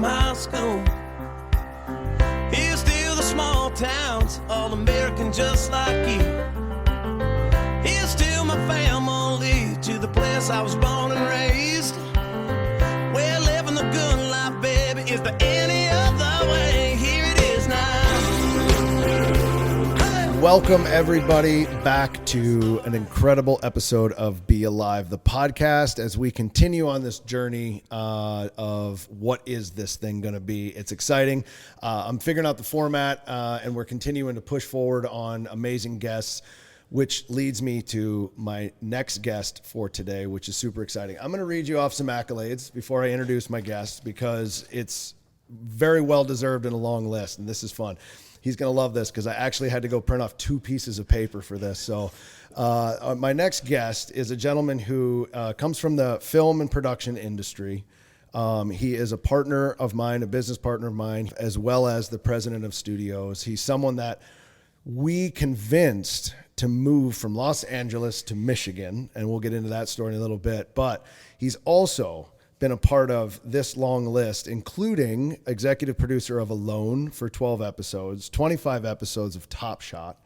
from high school. Here's still the small towns, all American just like you. Here's still my family, to the place I was born and raised. Well, living the good life, baby, is there any other way? Here it is now. Hey! Welcome, everybody, back to an incredible episode of BeAlive, the podcast, as we continue on this journey of what is this thing going to be. It's exciting. I'm figuring out the format, and we're continuing to push forward on amazing guests, which leads me to my next guest for today, which is super exciting. I'm going to read you off some accolades before I introduce my guest, because it's very well-deserved and a long list, and this is fun. He's going to love this because I actually had to go print off 2 pieces of paper for this. So my next guest is a gentleman who comes from the film and production industry. He is a partner of mine, a business partner of mine, as well as the president of studios. He's someone that we convinced to move from Los Angeles to Michigan, and we'll get into that story in a little bit. But he's also been a part of this long list, including executive producer of Alone for 12 episodes, 25 episodes of Top Shot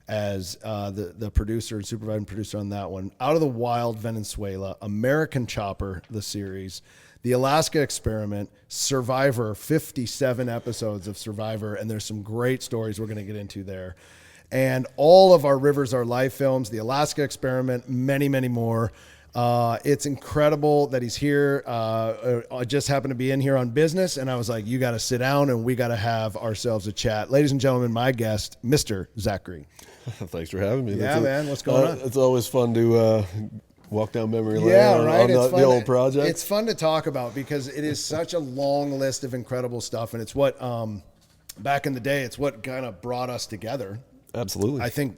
as the producer and supervising producer on that one, Out of the Wild Venezuela, American Chopper, the series, The Alaska Experiment, Survivor, 57 episodes of Survivor, and there's some great stories we're going to get into there. And all of our Rivers Are Life films, The Alaska Experiment, many, many more. It's incredible that he's here. I just happened to be in here on business, and I was like, you got to sit down and we got to have ourselves a chat. Ladies and gentlemen, my guest, Mr. Zach Green. Thanks for having me. Yeah, man. What's going on? It's always fun to walk down memory lane right. on the old project. It's fun to talk about because it is such a long list of incredible stuff, and it's what, back in the day, it's what kind of brought us together. Absolutely. I think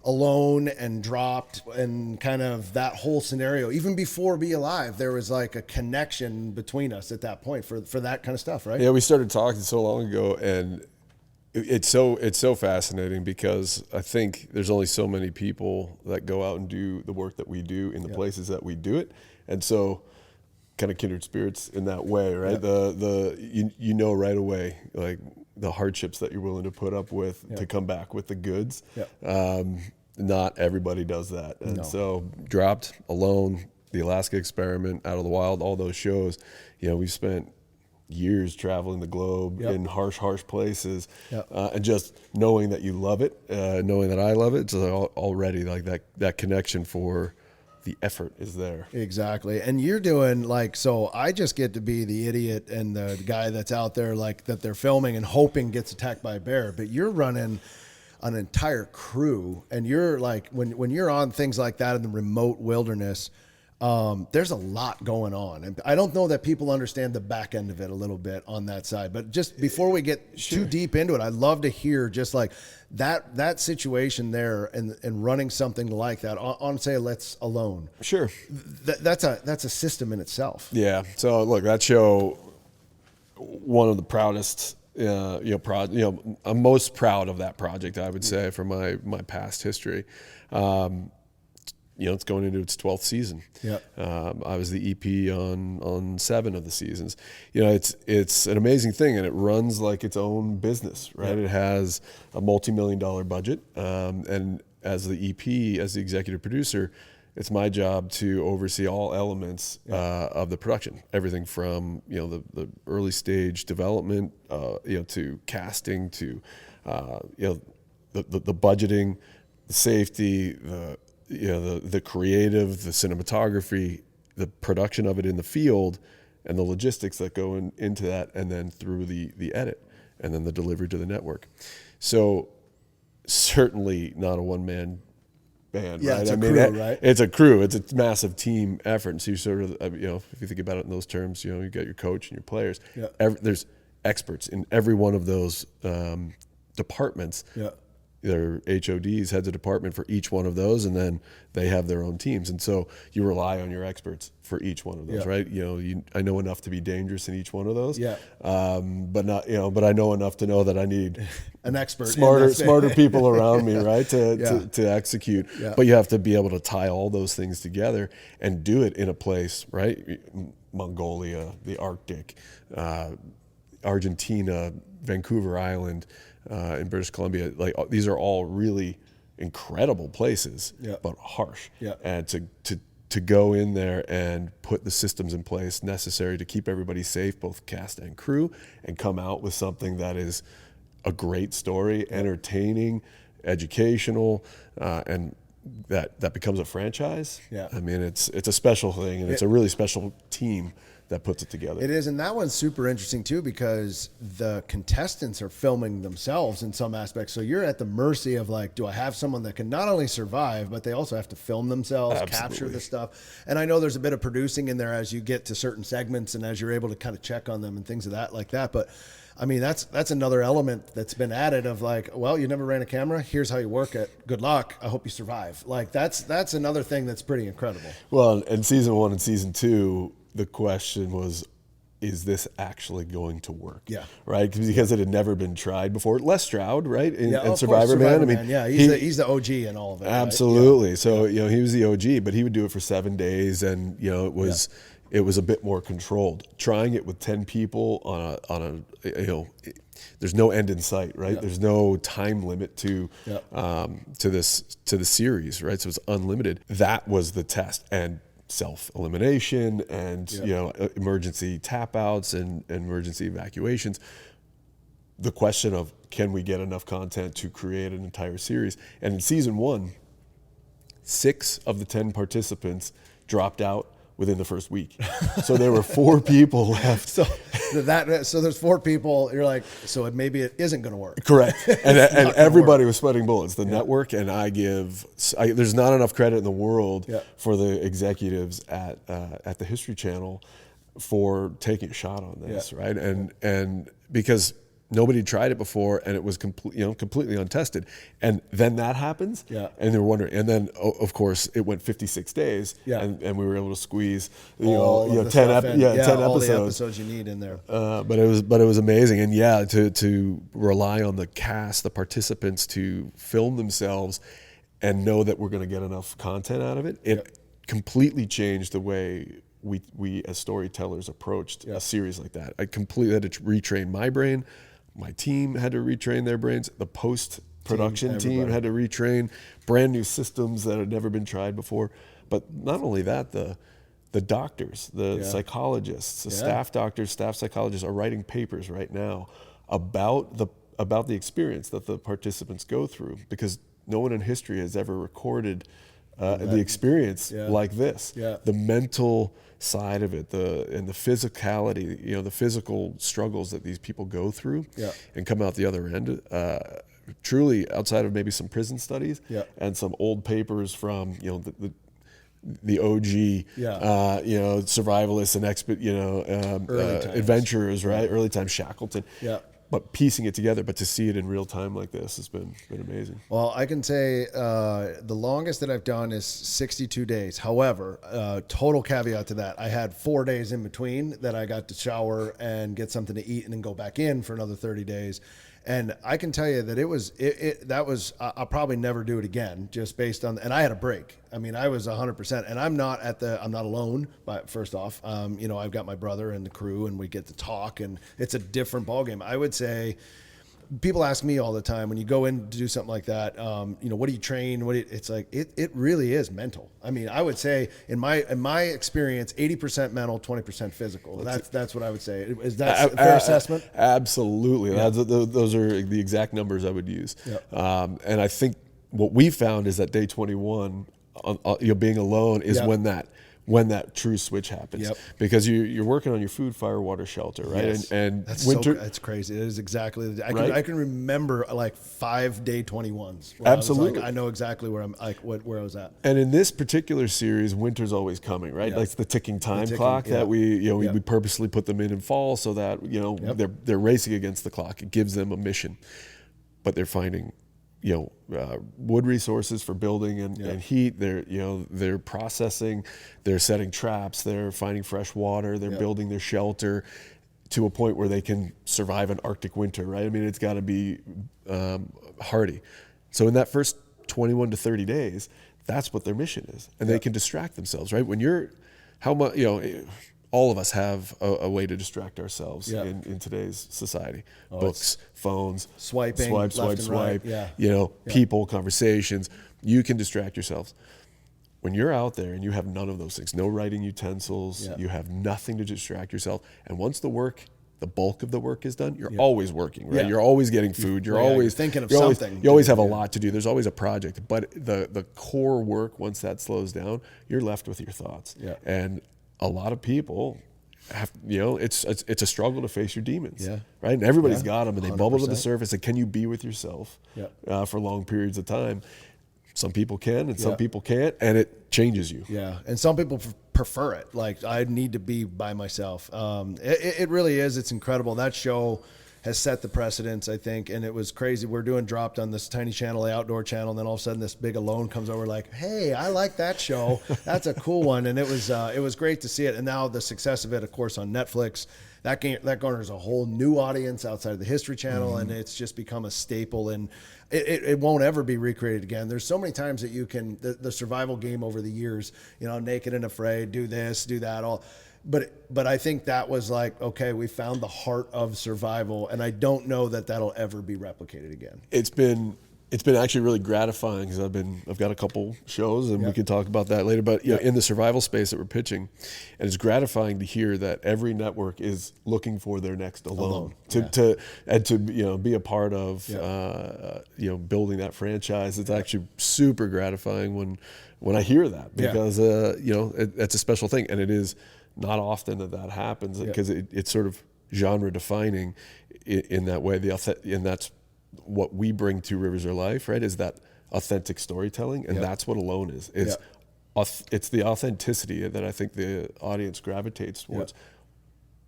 Alone and Dropped and kind of that whole scenario, even before BeAlive, there was like a connection between us at that point for that kind of stuff, right? Yeah, we started talking so long ago, and it's so fascinating because I think there's only so many people that go out and do the work that we do in the places that we do it, and so kind of kindred spirits in that way, right? You know right away, like the hardships that you're willing to put up with to come back with the goods. Not everybody does that. And so Dropped, Alone, The Alaska Experiment, Out of the Wild, all those shows, we've spent years traveling the globe in harsh places, and just knowing that you love it, knowing that I love it, so already like that connection for the effort is there. Exactly. And you're doing so I just get to be the idiot and the guy that's out there that they're filming and hoping gets attacked by a bear, but you're running an entire crew, and you're like, when you're on things like that in the remote wilderness, there's a lot going on. And I don't know that people understand the back end of it a little bit on that side, but just before we get too deep into it, I'd love to hear just like that situation there and running something like that on say, let's Alone. Sure. That's a system in itself. Yeah. So look, that show, one of the proudest, I'm most proud of that project, I would say, from my past history. It's going into its 12th season. Yeah. I was the EP on 7 of the seasons. It's an amazing thing, and it runs like its own business, right? Yeah. It has a multi-million-dollar budget, and as the EP, as the executive producer, it's my job to oversee all elements of the production, everything from the early stage development, to casting, to the budgeting, the safety, the creative, the cinematography, the production of it in the field, and the logistics that go into that, and then through the edit, and then the delivery to the network. So certainly not a one-man band, right? It's a crew, right? It's a crew. It's a massive team effort. And so you sort of, if you think about it in those terms, you got your coach and your players. Yeah. There's experts in every one of those departments. Yeah. There are HODs, heads of department for each one of those, and then they have their own teams. And so you rely on your experts for each one of those, right? I know enough to be dangerous in each one of those. Yeah. But I know enough to know that I need an expert, smarter people around me, right, to execute. Yeah. But you have to be able to tie all those things together and do it in a place, right? Mongolia, the Arctic, Argentina, Vancouver Island, in British Columbia. Like these are all really incredible places, but harsh. And to go in there and put the systems in place necessary to keep everybody safe, both cast and crew, and come out with something that is a great story, entertaining, educational, and that becomes a franchise. I mean, it's a special thing, and it's a really special team that puts it together. It is, and that one's super interesting too, because the contestants are filming themselves in some aspects. So you're at the mercy of like, do I have someone that can not only survive, but they also have to film themselves, capture the stuff. And I know there's a bit of producing in there as you get to certain segments and as you're able to kind of check on them and things of that like that. But I mean, that's another element that's been added of like, well, you never ran a camera. Here's how you work it. Good luck. I hope you survive. Like that's another thing that's pretty incredible. Well, in season 1 and season 2, the question was, is this actually going to work? Right? Because it had never been tried before. Les Stroud, right? And Survivor Man. I mean, he's the OG in all of it. Absolutely. Right? So, he was the OG, but he would do it for 7 days, and, it was a bit more controlled. Trying it with 10 people on a there's no end in sight, right? There's no time limit to the series, right? So it's unlimited. That was the test. And self-elimination and emergency tap outs and emergency evacuations. The question of, can we get enough content to create an entire series? And in season 1, 6 of the 10 participants dropped out within the first week. So there were 4 people left. So there's 4 people. You're like, so maybe it isn't going to work. Correct. And everybody was sweating bullets. The network, and there's not enough credit in the world for the executives at the History Channel for taking a shot on this, right? And because nobody tried it before, and it was completely untested. And then that happens, and they were wondering. And then, of course, it went 56 days, and we were able to squeeze 10 episodes. All the episodes you need in there. But it was amazing, and to rely on the cast, the participants, to film themselves and know that we're going to get enough content out of it. It completely changed the way we as storytellers approached a series like that. I completely had to retrain my brain. My team had to retrain their brains. The post-production team had to retrain brand new systems that had never been tried before. But not only that, the doctors, the psychologists, the staff doctors, staff psychologists are writing papers right now about the experience that the participants go through, because no one in history has ever recorded the experience like this. The mental side of it, and the physicality, the physical struggles that these people go through, and come out the other end. Truly, outside of maybe some prison studies and some old papers from the OG, survivalists and adventurers, right? Early time Shackleton. But piecing it together, but to see it in real time like this has been amazing. Well, I can say the longest that I've done is 62 days. However, total caveat to that, I had 4 days in between that I got to shower and get something to eat and then go back in for another 30 days. And I can tell you that I'll probably never do it again, just based on, and I had a break. I mean, I was 100%, and I'm not alone, but first off, I've got my brother and the crew, and we get to talk, and it's a different ballgame. I would say, people ask me all the time, when you go in to do something like that, what do you train? It's like, it really is mental. I mean, I would say in my experience, 80% mental, 20% physical. That's what I would say. Is that a fair assessment? Absolutely. Those are the exact numbers I would use. And I think what we found is that day 21, being alone is when that true switch happens, because you're working on your food, fire, water, shelter, right? And that's winter, that's crazy. It is exactly. I can remember like 5 day 21s. Absolutely, I know exactly where I'm where I was at. And in this particular series, winter's always coming, right? Like the ticking time clock that we purposely put them in fall, so that they're racing against the clock. It gives them a mission, but they're finding wood resources for building and heat. They're processing, they're setting traps, they're finding fresh water, they're building their shelter to a point where they can survive an Arctic winter, right? I mean, it's got to be hardy. So in that first 21 to 30 days, that's what their mission is, and they can distract themselves, right? When you're all of us have a way to distract ourselves Yeah. in today's society. Books, phones, swiping, swipe, left swipe, and swipe. right. Yeah. You know, people, conversations. You can distract yourselves. When you're out there and you have none of those things, no writing utensils, you have nothing to distract yourself. And once the bulk of the work is done, you're always working, right? Yeah. You're always getting food. You're always thinking of you're always- something. You always have a lot to do. There's always a project. But the core work, once that slows down, you're left with your thoughts. Yeah. And a lot of people have, it's a struggle to face your demons, Yeah. right? And everybody's got them, and they bubble to the 100%. surface. And can you be with yourself for long periods of time? Some people can, and some people can't, and it changes you. Yeah, and some people prefer it. Like, I need to be by myself. It really is. It's incredible. That show has set the precedence, I think, and it was crazy. We're doing Dropped on this tiny channel, the outdoor channel, and then all of a sudden this big Alone comes over like, hey, I like that show. That's a cool one, and it was great to see it. And now the success of it, of course, on Netflix, that garners a whole new audience outside of the History Channel, and it's just become a staple, and it won't ever be recreated again. There's so many times that you can, the survival game over the years, Naked and Afraid, do this, do that, all. But I think that was like, okay, we found the heart of survival, and I don't know that that'll ever be replicated again. It's been actually really gratifying because I've got a couple shows, and we can talk about that later. But in the survival space that we're pitching, and it's gratifying to hear that every network is looking for their next Alone. To be a part of building that franchise. It's actually super gratifying when I hear that, because it's a special thing, and it is not often that happens, because it's sort of genre defining in that way. And that's what we bring to Rivers of Life, right? Is that authentic storytelling, and that's what Alone is. It's the authenticity that I think the audience gravitates towards.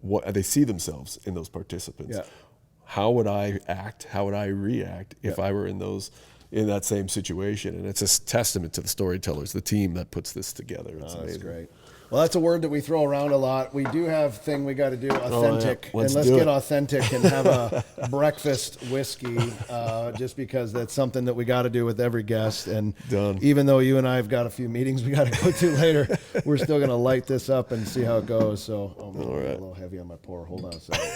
What they see themselves in those participants. How would I act? How would I react if I were in that same situation? And it's a testament to the storytellers, the team that puts this together. It's amazing. That's great. Well, that's a word that we throw around a lot. We do have thing we got to do, authentic. Let's Let's do get it. authentic and have a breakfast whiskey, just because that's something that we got to do with every guest. And Done. Even though you and I have got a few meetings we got to go to later, we're still going to light this up and see how it goes. So, I'm a little heavy on my pour. Hold on a second.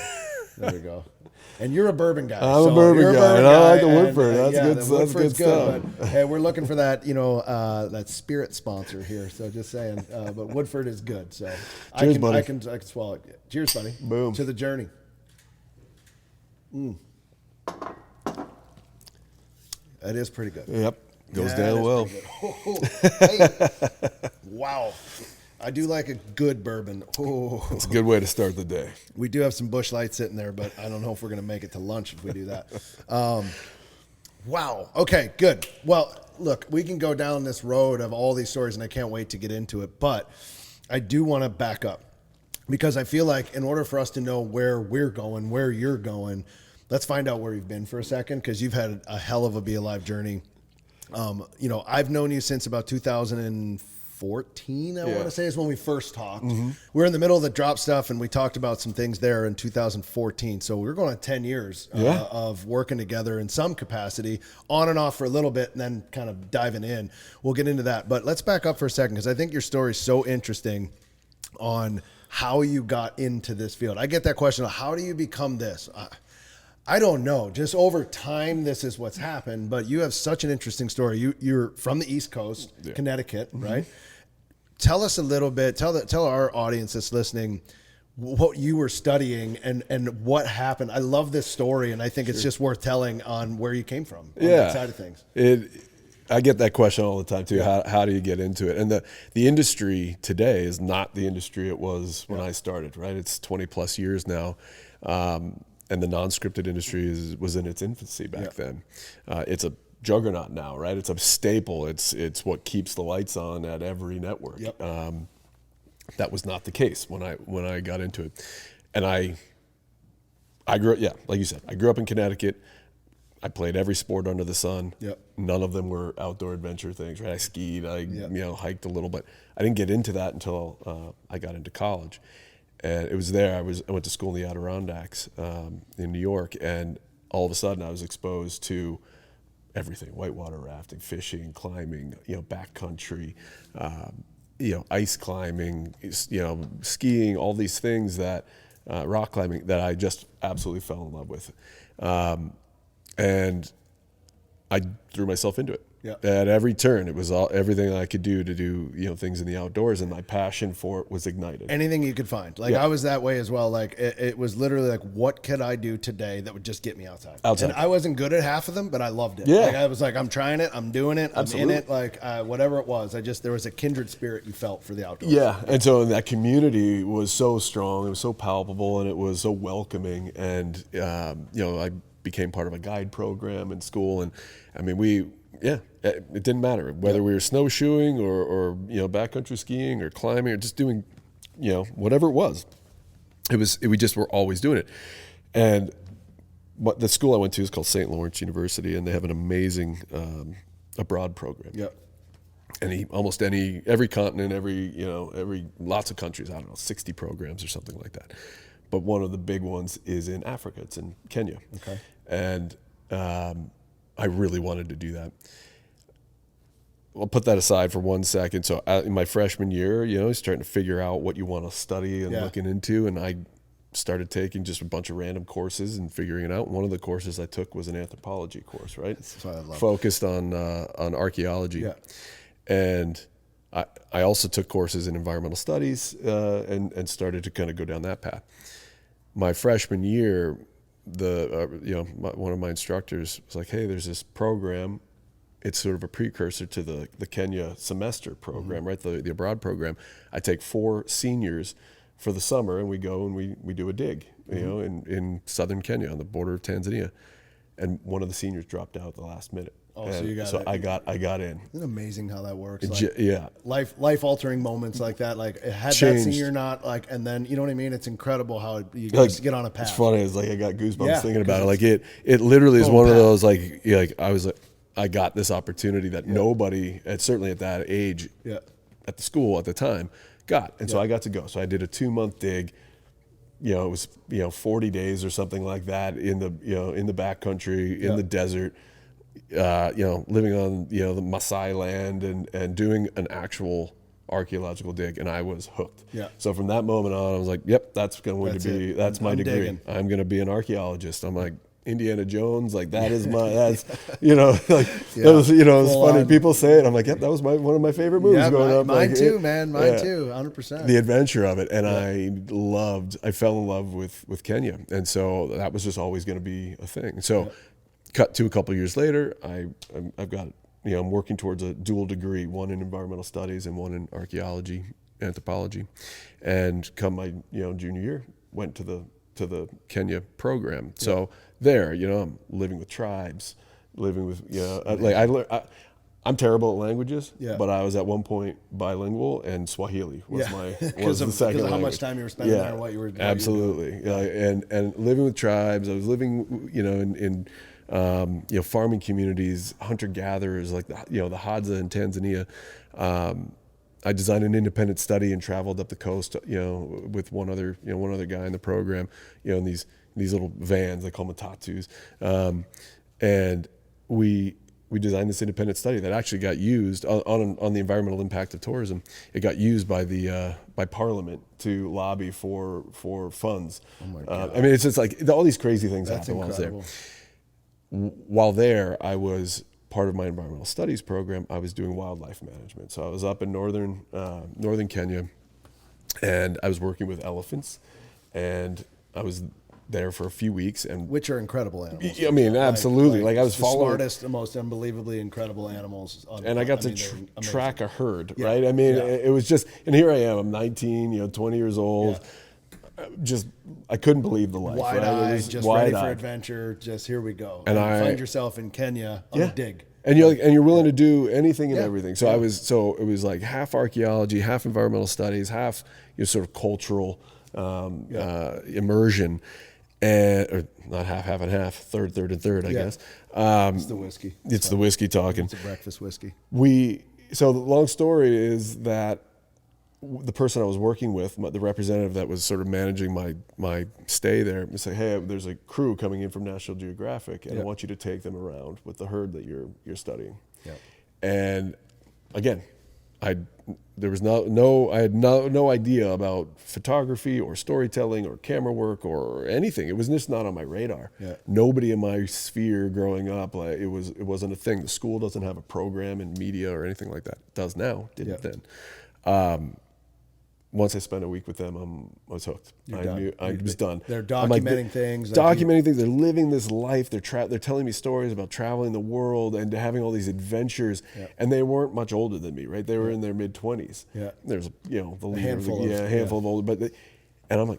There we go. And you're a bourbon guy. I'm a bourbon guy, and I like the Woodford. That's good Woodford's stuff. But, hey, we're looking for that, that spirit sponsor here. So just saying. But Woodford is good. So Cheers, buddy. I can swallow it. Cheers, buddy. Boom. To the journey. That is pretty good. Yep. Goes Yeah, down that well. is pretty good. Hey. Wow. I do like a good bourbon. Oh. It's a good way to start the day. We do have some Busch Light sitting there, but I don't know if we're going to make it to lunch if we do that. Wow. Okay, good. Well, look, we can go down this road of all these stories, and I can't wait to get into it. But I do want to back up, because I feel like in order for us to know where we're going, where you're going, let's find out where you've been for a second, because you've had a hell of a BeAlive journey. I've known you since about 2014, I want to say, is when we first talked. Mm-hmm. We were in the middle of the Drop stuff, and we talked about some things there in 2014. So we were going on 10 years of working together in some capacity, on and off for a little bit, and then kind of diving in. We'll get into that. But let's back up for a second, because I think your story is so interesting on how you got into this field. I get that question, how do you become this? I don't know. Just over time, this is what's happened. But you have such an interesting story. You're from the East Coast, Connecticut, right? Tell us a little bit. Tell our audience that's listening what you were studying and what happened. I love this story, and I think it's just worth telling on where you came from on that side of things. I get that question all the time too. How do you get into it? And the industry today is not the industry it was when I started. Right? It's 20 plus years now. And the non-scripted industry was in its infancy back then. It's a juggernaut now, right? It's a staple. It's what keeps the lights on at every network. That was not the case when I got into it. And I grew up, like you said, I grew up in Connecticut. I played every sport under the sun. None of them were outdoor adventure things, right? I skied, I hiked a little bit. I didn't get into that until I got into college. And it was there. I went to school in the Adirondacks in New York, and all of a sudden I was exposed to everything: whitewater rafting, fishing, climbing, backcountry, ice climbing, skiing, all these things that, rock climbing, that I just absolutely fell in love with. And I threw myself into it. Yeah. At every turn, it was everything I could do to do, things in the outdoors, and my passion for it was ignited. Anything you could find. Like, I was that way as well. Like, it was literally like, what could I do today that would just get me outside? And I wasn't good at half of them, but I loved it. Yeah. Like, I was like, I'm trying it. I'm doing it. I'm Absolutely. in it. Like, whatever it was. There was a kindred spirit you felt for the outdoors. Yeah. And so that community was so strong. It was so palpable, and it was so welcoming. And, I became part of a guide program in school. And I mean, it didn't matter whether we were snowshoeing or backcountry skiing or climbing or just doing, whatever it was. We just were always doing it. And the school I went to is called St. Lawrence University, and they have an amazing abroad program. Yep. Every continent, lots of countries, 60 programs or something like that. But one of the big ones is in Africa. It's in Kenya. Okay. And I really wanted to do that. I'll put that aside for 1 second. So in my freshman year, starting to figure out what you want to study and looking into. And I started taking just a bunch of random courses and figuring it out. One of the courses I took was an anthropology course, right? That's what I love. Focused on archaeology. Yeah. And I also took courses in environmental studies and started to kind of go down that path. My freshman year, one of my instructors was like, hey, there's this program. It's sort of a precursor to the Kenya semester program, right? The abroad program. I take 4 seniors for the summer, and we go and we do a dig, in southern Kenya on the border of Tanzania. And one of the seniors dropped out at the last minute. Oh, so you got so it. I got in. Isn't it amazing how that works? Yeah. Life altering moments like that. Like, had Changed. that senior not, like, and then, you know what I mean? It's incredible how you guys get on a path. It's funny. It's like I got goosebumps thinking about it. because Like it literally is one of path. those I got this opportunity that nobody, certainly at that age, at the school at the time, got. And so I got to go. So I did a 2-month dig. It was 40 days or something like that in the backcountry, in the desert. Living on the Maasai land and doing an actual archaeological dig, and I was hooked. Yeah. So from that moment on, I was like, "Yep, that's my I'm degree. digging. I'm going to be an archaeologist." I'm like Indiana Jones, like that is my it's Full funny. on. People say it. I'm like, "Yep, that was one of my favorite movies Yeah, growing up." mine Like, too, man. Mine too, 100%. The adventure of it, and I fell in love with Kenya, and so that was just always going to be a thing. So. Cut to a couple of years later, I've got, I'm working towards a dual degree, one in environmental studies and one in archaeology, anthropology. And come my, junior year, went to the Kenya program. So there, I'm living with tribes, living with, I'm terrible at languages, but I was at one point bilingual, and Swahili was the second language. How much time you were spending there and what you were doing. Absolutely. And living with tribes, I was living, in farming communities, hunter-gatherers, like the Hadza in Tanzania. I designed an independent study and traveled up the coast, with one other guy in the program, in these little vans, they call them matatus. And we designed this independent study that actually got used on the environmental impact of tourism. It got used by Parliament to lobby for funds. Oh my God. I mean, it's just like all these crazy things That's happen while I was there. incredible. While there, I was part of my environmental studies program. I was doing wildlife management. So I was up in northern Kenya, and I was working with elephants, and I was there for a few weeks, and Which are incredible animals. I mean, absolutely. Like I was the following smartest, the most unbelievably incredible animals. and I got to they're amazing. track a herd, right? I mean, it was just, and here I am, I'm 19, 20 years old. Just, I couldn't believe the life. Wide-eyed, Right? just ready for adventure. Just here we go. And you I find yourself in Kenya on a dig. And you're willing to do anything and everything. So Yeah. it was like half archaeology, half environmental studies, half sort of cultural immersion, or not half and half, third, and third, I guess. It's the whiskey. It's the whiskey talking. It's a breakfast whiskey. So the long story is that the person I was working with, the representative that was sort of managing my stay there, said, "Hey, there's a crew coming in from National Geographic, and I want you to take them around with the herd that you're studying." Yep. And again, there was I had no idea about photography or storytelling or camera work or anything. It was just not on my radar. Yeah. Nobody in my sphere growing up, like, it wasn't a thing. The school doesn't have a program in media or anything like that. It does now, didn't then. Once I spent a week with them, I was hooked. I was done. They're documenting things. Documenting things. They're living this life. They're telling me stories about traveling the world and having all these adventures. Yeah. And they weren't much older than me, right? They were in their mid-20s. Yeah. There's, the leader, handful of older. And I'm like,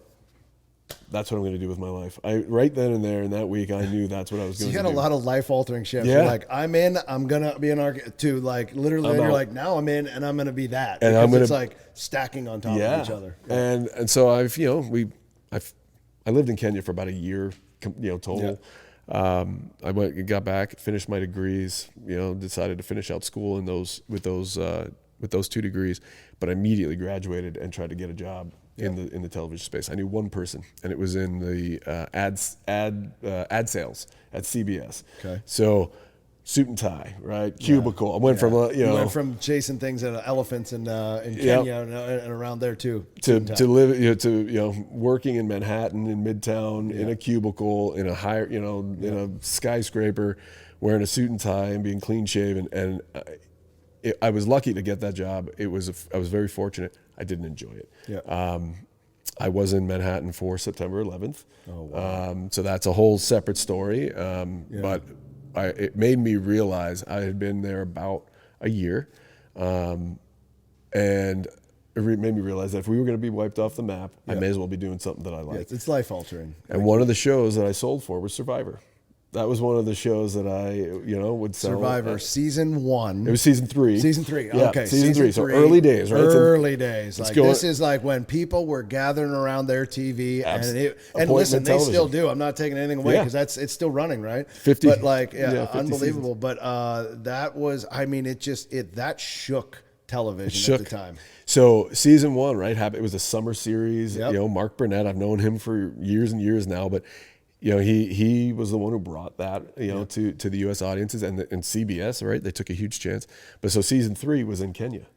that's what I'm going to do with my life. Right then and there in that week, I knew that's what I was going to do. You had a lot of life-altering shifts. Yeah. You're like, I'm in, I'm going to be an architect, to like literally, and you're like, now I'm in and I'm going to be that. And because it's like stacking on top of each other. Yeah. And so I lived in Kenya for about a year, total. Yeah. I got back, finished my degrees, decided to finish out school with those 2 degrees, but I immediately graduated and tried to get a job in the television space. I knew one person, and it was in the ad sales at CBS. Okay. So suit and tie, right? Cubicle. I went from You went from chasing things at elephants in Kenya and around there too. To live working in Manhattan in Midtown in a cubicle in a in a skyscraper, wearing a suit and tie and being clean shaven. And I was lucky to get that job. I was very fortunate. I didn't enjoy it. Yeah. I was in Manhattan for September 11th. Oh, wow. So that's a whole separate story. But it made me realize I had been there about a year. And it made me realize that if we were going to be wiped off the map, I may as well be doing something that I like. It's life altering. And one of the shows that I sold for was Survivor. That was one of the shows that I, would sell. Survivor season 1. It was season 3. Season 3. Yeah, Okay. Season 3. So early days, right? Early days. Like this is like when people were gathering around their TV and listen, they still do. I'm not taking anything away because it's still running, right? 50. But 50 unbelievable. Seasons. But that was, that shook television at the time. So season 1, right? It was a summer series. Yep. Mark Burnett. I've known him for years and years now, but he was the one who brought that, to the U.S. audiences and CBS, right? They took a huge chance. But so season 3 was in Kenya.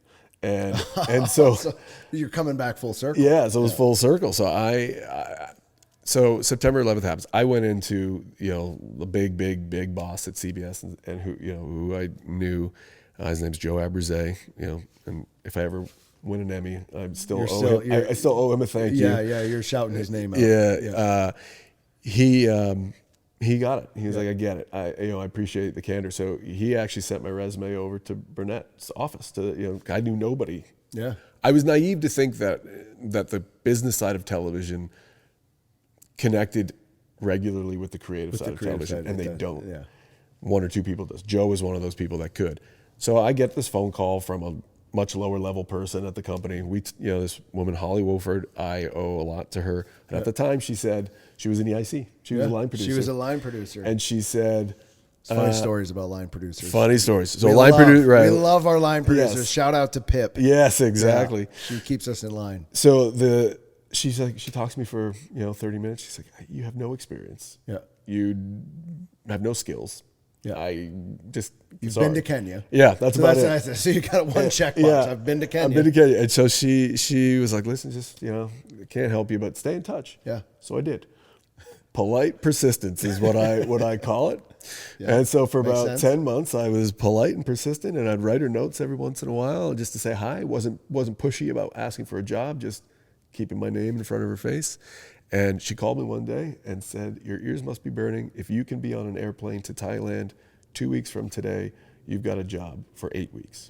And so, so you're coming back full circle. Yeah, so it was full circle. So so September 11th happens. I went into, the big boss at CBS and who I knew, his name's Joe Abruzet, and if I ever win an Emmy, I still owe him a thank you. Yeah, you're shouting his name out. Yeah. He got it. He was like, I get it. I appreciate the candor. So he actually sent my resume over to Burnett's office. I knew nobody. Yeah. I was naive to think that the business side of television connected regularly with the creative side of television, and they don't. Yeah. 1 or 2 people does. Joe was one of those people that could. So I get this phone call from a much lower level person at the company. This woman, Holly Wolford, I owe a lot to her. And at the time she said she was in the IC. She was a line producer. She was a line producer. And she said, funny stories about line producers. Funny stories. So we love our line producers. Yes. Shout out to Pip. Yes, exactly. Yeah, she keeps us in line. So she talks to me for 30 minutes. She's like, you have no experience. Yeah. You have no skills. Yeah. You've sorry. been to Kenya. Yeah, that's about it. Nice. So you got one checkbox. Yeah, I've been to Kenya. I've been to Kenya. And so she was like, listen, just, can't help you, but stay in touch. Yeah. So I did. Polite persistence is what I call it. Yeah, and so for about 10 months, I was polite and persistent, and I'd write her notes every once in a while just to say hi. Wasn't pushy about asking for a job, just keeping my name in front of her face. And she called me one day and said, your ears must be burning. If you can be on an airplane to Thailand 2 weeks from today, you've got a job for 8 weeks.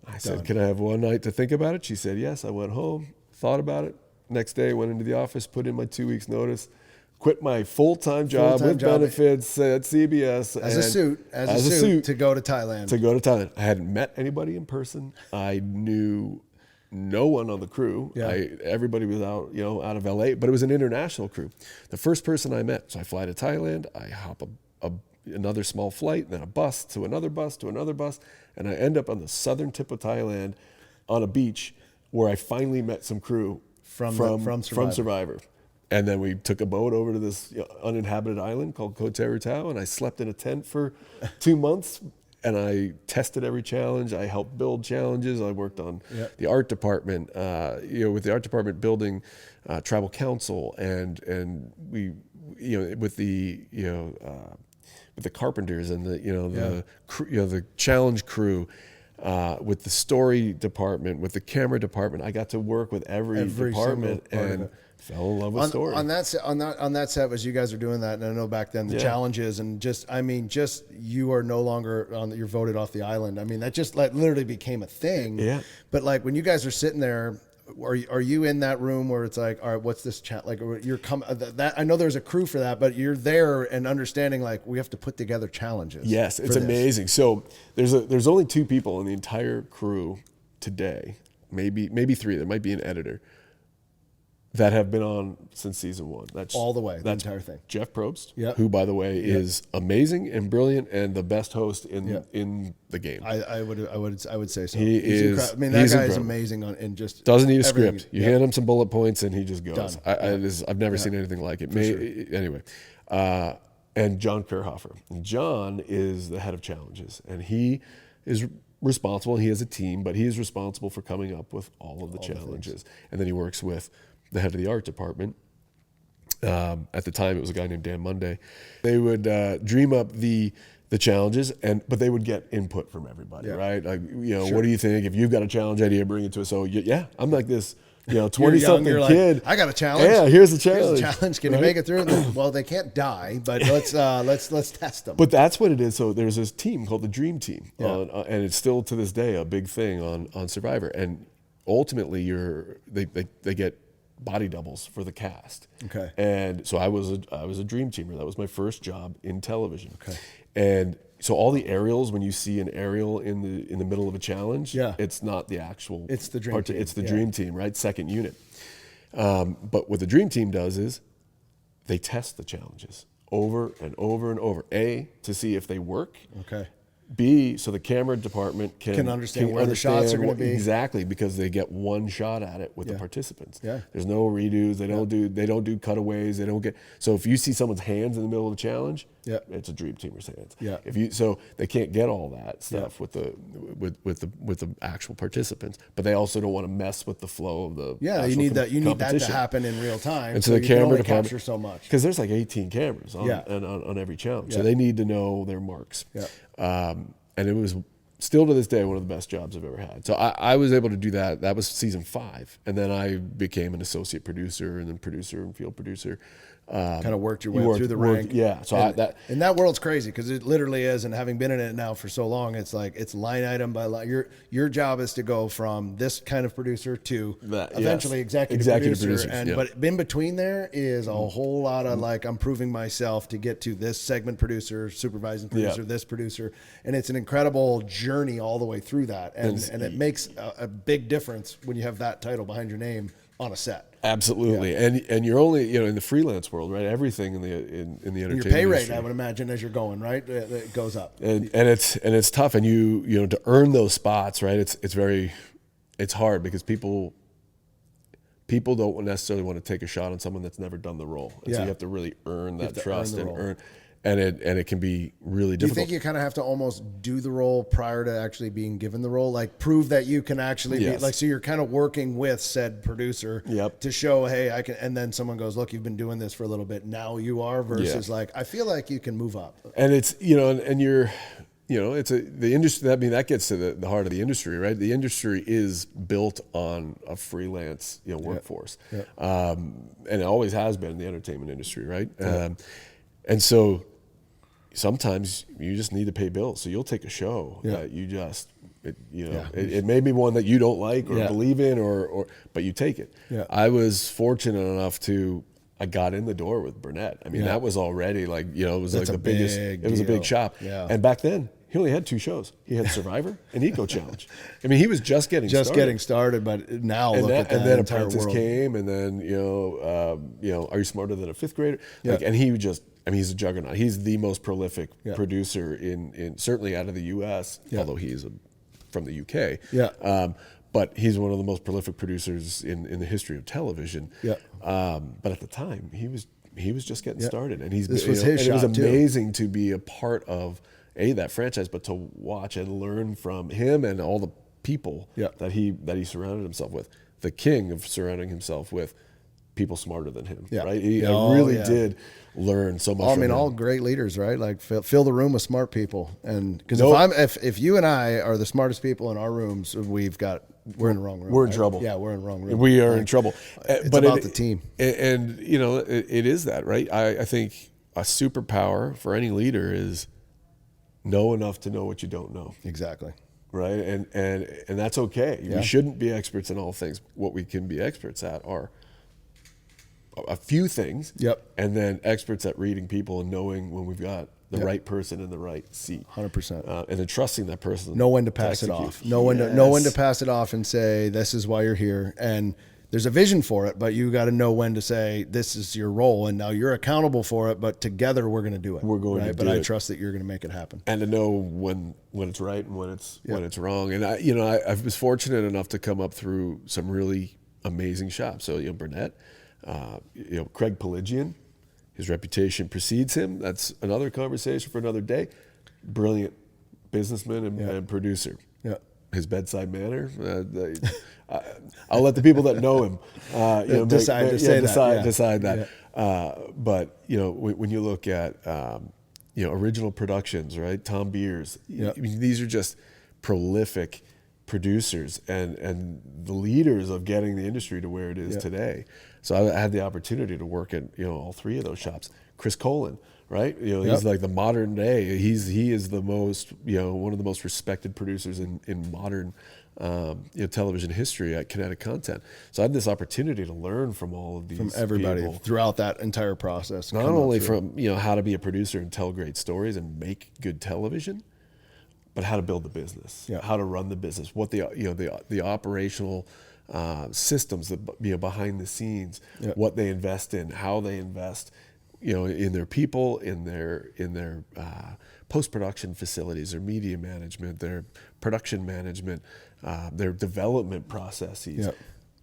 I said, can I have one night to think about it? She said, yes. I went home, thought about it. Next day, went into the office, put in my 2 weeks notice, quit my full-time job with benefits at CBS. As a suit to go to Thailand. I hadn't met anybody in person. I knew no one on the crew. Yeah. Everybody was out of LA, but it was an international crew. The first person I met, so I fly to Thailand, I hop another small flight, then a bus to another bus to another bus, and I end up on the southern tip of Thailand on a beach where I finally met some crew from Survivor. And then we took a boat over to this uninhabited island called Koh Tao, and I slept in a tent for 2 months. I tested every challenge. I helped build challenges. I worked on the art department, with the art department building tribal council, and we, with the carpenters and the challenge crew, with the story department, with the camera department. I got to work with every department and fell in love with story. On that set, as you guys are doing that, and I know back then the challenges, and you are no longer you're voted off the island. I mean, that just literally became a thing. Yeah. But like when you guys are sitting there, are you in that room where it's like, all right, what's this chat? Like you're that I know there's a crew for that, but you're there and understanding like we have to put together challenges. Yes, it's amazing. So there's only 2 people in the entire crew today, maybe 3. There might be an editor, that have been on since season 1. That's all the way, the entire thing. Jeff Probst, who, by the way, is amazing and brilliant and the best host in the game. I would say so. He's I mean, that guy is amazing and just doesn't need a script. You hand him some bullet points and he just goes. Done. I've never seen anything like it. Anyway, and John Kerhofer. John is the head of challenges, and he is responsible. He has a team, but he is responsible for coming up with all of the challenges. And then he works with the head of the art department. At the time, it was a guy named Dan Monday. They would dream up the challenges, but they would get input from everybody, right? Like, what do you think? If you've got a challenge idea, bring it to us. So I'm like this, 20-something kid. Like, I got a challenge. Yeah, here's the challenge. Can you make it through? Well, they can't die, but let's test them. But that's what it is. So there's this team called the Dream Team, and it's still to this day a big thing on Survivor. And ultimately, they get body doubles for the cast. Okay. And so I was a dream teamer. That was my first job in television. Okay. And so all the aerials, when you see an aerial in the middle of a challenge, it's not the actual. It's the dream team. It's the dream team, right? Second unit. But what the dream team does is they test the challenges over and over and over. A, to see if they work. Okay. B, so the camera department can understand where the shots are going to be. Exactly, because they get one shot at it with the participants. Yeah. There's no redos. They don't do cutaways. They don't get. So if you see someone's hands in the middle of the challenge, it's a dream teamer's hands. Yeah. So they can't get all that stuff with the actual participants, but they also don't want to mess with the flow of the you need that to happen in real time. And so the camera department capture so much because there's like 18 cameras on every challenge, so they need to know their marks. Yeah. And it was still to this day one of the best jobs I've ever had. So I was able to do that. That was season 5, and then I became an associate producer and then producer and field producer. Kind of worked your way through the rank. Yeah. So and that world's crazy because it literally is. And having been in it now for so long, it's like it's line item by line. Your job is to go from this kind of producer to eventually executive producer. But in between there is a whole lot of like I'm proving myself to get to this segment producer, supervising producer, this producer, and it's an incredible journey all the way through that. And it makes a big difference when you have that title behind your name on a set. Absolutely, and you're only in the freelance world, right? Everything in the entertainment your pay rate, industry, I would imagine, as you're going, right, it goes up, and it's tough, and you to earn those spots, right? It's hard because people don't necessarily want to take a shot on someone that's never done the role, and so you have to really earn that trust and earn. And it can be really difficult. Do you think you kind of have to almost do the role prior to actually being given the role? Like prove that you can actually be like, so you're kind of working with said producer to show, hey, I can, and then someone goes, look, you've been doing this for a little bit. Now you are versus like, I feel like you can move up. And it's, and you're, it's the industry. I mean, that gets to the heart of the industry, right? The industry is built on a freelance, workforce. And it always has been in the entertainment industry, right? And so sometimes you just need to pay bills. So you'll take a show that you just, it may be one that you don't like or believe in, but you take it. Yeah. I was fortunate enough I got in the door with Burnett. I mean, that was already like, it was like the biggest, it was a big shop. Yeah. And back then, he only had 2 shows. He had Survivor and Eco Challenge. I mean, he was just getting started, but now look at that. And then entire Apprentice world came, and then Are You Smarter Than a Fifth Grader? Like, and he just, he's a juggernaut. He's the most prolific producer in certainly out of the U.S. Although he's from the U.K. But he's one of the most prolific producers in the history of television. But at the time, he was just getting started, and this was his shot, it was amazing to be a part of that franchise, but to watch and learn from him and all the people that he surrounded himself with. The king of surrounding himself with people smarter than him, right? He really did learn so much. I mean, all great leaders, right? Like fill the room with smart people, and because if you and I are the smartest people in our rooms, we're in the wrong room. We're in trouble. Yeah, we're in the wrong room. We are in trouble. It's about the team, and it is that, right? I think a superpower for any leader is know enough to know what you don't know. Exactly. Right, and that's okay. We shouldn't be experts in all things. What we can be experts at are a few things. And then experts at reading people and knowing when we've got the right person in the right seat. 100%. And then trusting that person. Know when to pass it off. Know when to pass it off and say, this is why you're here. And there's a vision for it, but you got to know when to say, this is your role, and now you're accountable for it, but together we're going to do it. We're going to do it. But I trust that you're going to make it happen. And to know when it's right and when it's wrong. And I was fortunate enough to come up through some really amazing shops. So, Burnett, Craig Pelagian, his reputation precedes him. That's another conversation for another day. Brilliant businessman and producer. Yeah. His bedside manner. I'll let the people that know him decide that. But when you look at original productions, right? Tom Beers. I mean, these are just prolific producers and the leaders of getting the industry to where it is today. So I had the opportunity to work at all three of those shops. Chris Colin, right? He's like the modern day. He is the most one of the most respected producers in modern television history at Kinetic Content. So I had this opportunity to learn from all of these from everybody people throughout that entire process. Not only from how to be a producer and tell great stories and make good television, but how to build the business, how to run the business, what the operational systems that behind the scenes, what they invest in, how they invest, in their people, in their post-production facilities, their media management, their production management, their development processes.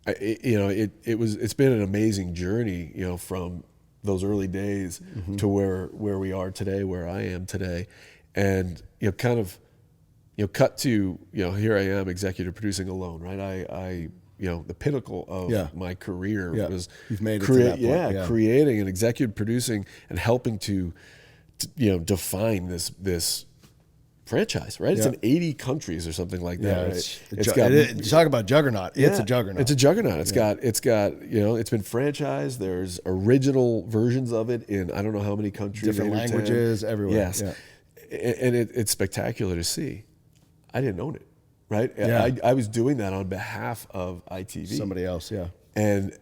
It's been an amazing journey, from those early days to where we are today, where I am today, and cut to here I am executive producing alone, right? I the pinnacle of my career was you've made it to that point. Creating and executive producing and helping to define this franchise, right? It's in 80 countries or something like that. Right? Talk about juggernaut. It's a juggernaut. It's a juggernaut. It's got it's been franchised. There's original versions of it in I don't know how many countries, different languages, everywhere. Yes, and it's spectacular to see. I didn't own it, right? Yeah. I was doing that on behalf of ITV. Somebody else, and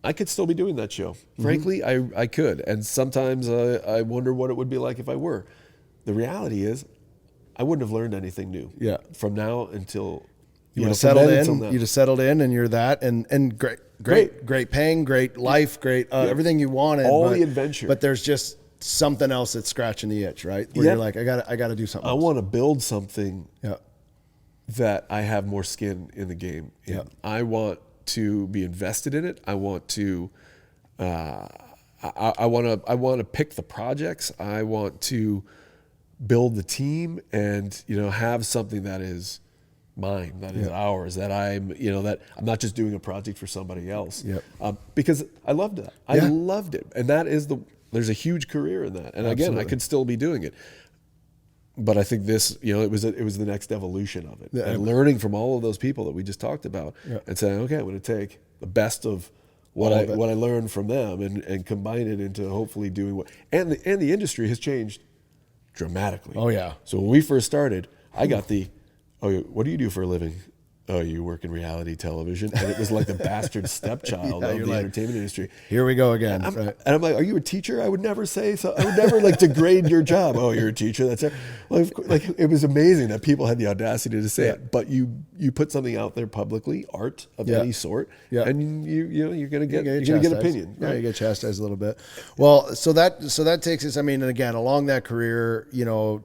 I could still be doing that show. Frankly, I could. And sometimes I wonder what it would be like if I were. The reality is, I wouldn't have learned anything new. From now until you would have settled in. You'd have settled in, and you're that, and great paying, great life, great everything you wanted. The adventure. But there's just something else that's scratching the itch, right? Where you're like, I got to do something. I want to build something that I have more skin in the game. I want to be invested in it. I want to I want to pick the projects. I want to build the team and have something that is mine, that is ours, that I'm that I'm not just doing a project for somebody else. Because I loved that. I loved it, and that is there's a huge career in that. And again, I could still be doing it. But I think this, it was the next evolution of it, and learning from all of those people that we just talked about, and saying, okay, I'm going to take the best of what I learned from them and combine it into hopefully doing what. And the industry has changed dramatically. Oh yeah. So when we first started, I got what do you do for a living? Oh, you work in reality television, and it was like the bastard stepchild of the entertainment industry. Here we go again. And I'm like, are you a teacher? I would never say so. I would never degrade your job. Oh, you're a teacher. That's it. It was amazing that people had the audacity to say it. But you put something out there publicly, art of any sort, and you're gonna get opinion. Right? Yeah, you get chastised a little bit. Well, so that takes us. I mean, and again, along that career,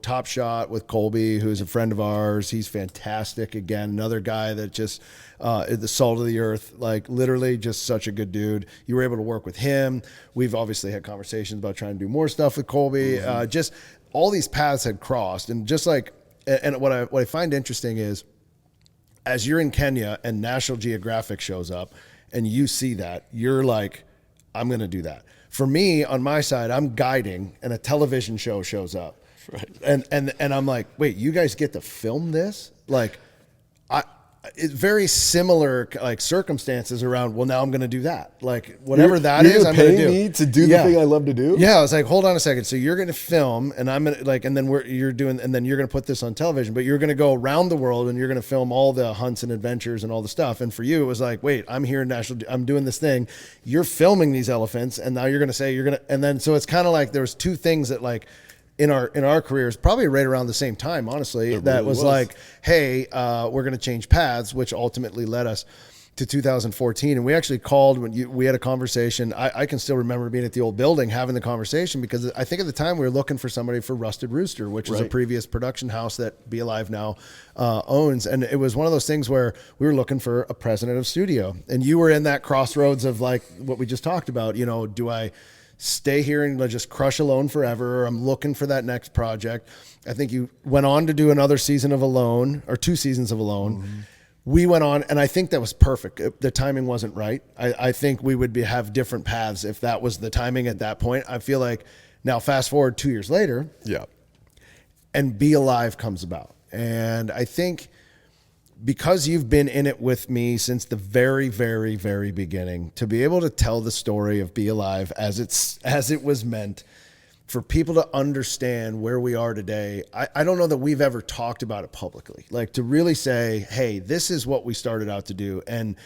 Top Shot with Colby, who's a friend of ours. He's fantastic. Again, another guy that just the salt of the earth, like literally just such a good dude. You were able to work with him. We've obviously had conversations about trying to do more stuff with Colby. Just all these paths had crossed, and just like, and what I find interesting is, as you're in Kenya and National Geographic shows up and you see that, you're like, I'm going to do that. For me, on my side, I'm guiding and a television show shows up. Right. And I'm like, wait, you guys get to film this? Like, it's very similar like circumstances around, well, now I'm going to do that. Like whatever I'm going to do. Me to do the thing I love to do? Yeah. I was like, hold on a second. So you're going to film and I'm going to like, and then you're going to put this on television, but you're going to go around the world and you're going to film all the hunts and adventures and all the stuff. And for you, it was like, wait, I'm here in I'm doing this thing. You're filming these elephants. And now you're going to say and then, so it's kind of like, there's two things that like, in our careers, probably right around the same time, honestly, that was like, hey, we're going to change paths, which ultimately led us to 2014. And we actually called we had a conversation. I can still remember being at the old building having the conversation, because I think at the time we were looking for somebody for Rusted Rooster, which is a previous production house that BeAlive now owns. And it was one of those things where we were looking for a president of studio. And you were in that crossroads of like what we just talked about, do I stay here and just crush Alone forever, or I'm looking for that next project. I think you went on to do another season of Alone, or 2 seasons of Alone. Mm-hmm. We went on, and I think that was perfect. The timing wasn't right. I think we would have different paths if that was the timing at that point. I feel like now fast forward 2 years later, and BeAlive comes about. And I think because you've been in it with me since the very, very, very beginning, to be able to tell the story of BeAlive as it was meant, for people to understand where we are today. I don't know that we've ever talked about it publicly, like to really say, hey, this is what we started out to do. And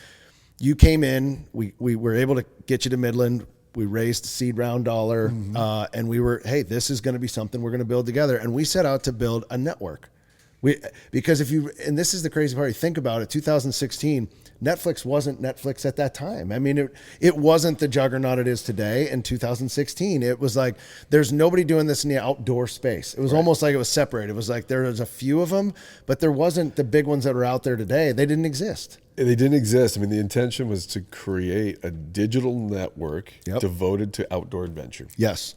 you came in, we were able to get you to Midland. We raised the seed round dollar, and we were, hey, this is going to be something we're going to build together. And we set out to build a network. Because and this is the crazy part, you think about it, 2016, Netflix wasn't Netflix at that time. I mean, it wasn't the juggernaut it is today in 2016. It was like, there's nobody doing this in the outdoor space. It was almost like it was separated. It was like there was a few of them, but there wasn't the big ones that are out there today. They didn't exist. They didn't exist. I mean, the intention was to create a digital network devoted to outdoor adventure. Yes.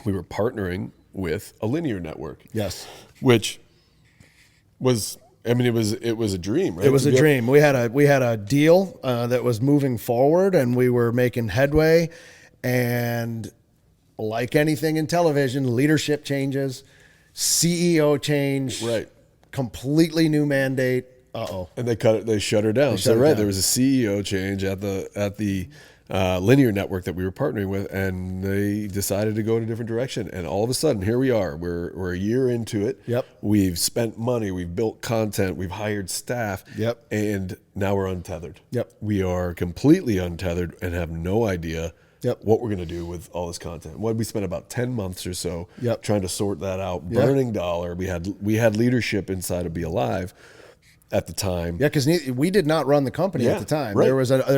We were partnering with a linear network. Yes. Which was, I mean, it was a dream, right? It was a dream. We had a deal that was moving forward, and we were making headway. And like anything in television, leadership changes, CEO change, completely new mandate. And they shut her down. There was a CEO change at the linear network that we were partnering with, and they decided to go in a different direction. And all of a sudden, here we are. We're a year into it. Yep. We've spent money. We've built content. We've hired staff. Yep. And now we're untethered. Yep. We are completely untethered and have no idea what we're going to do with all this content. We spent about 10 months or so trying to sort that out. Burning dollar. We had leadership inside of BeAlive at the time. Yeah, because we did not run the company at the time. Right. There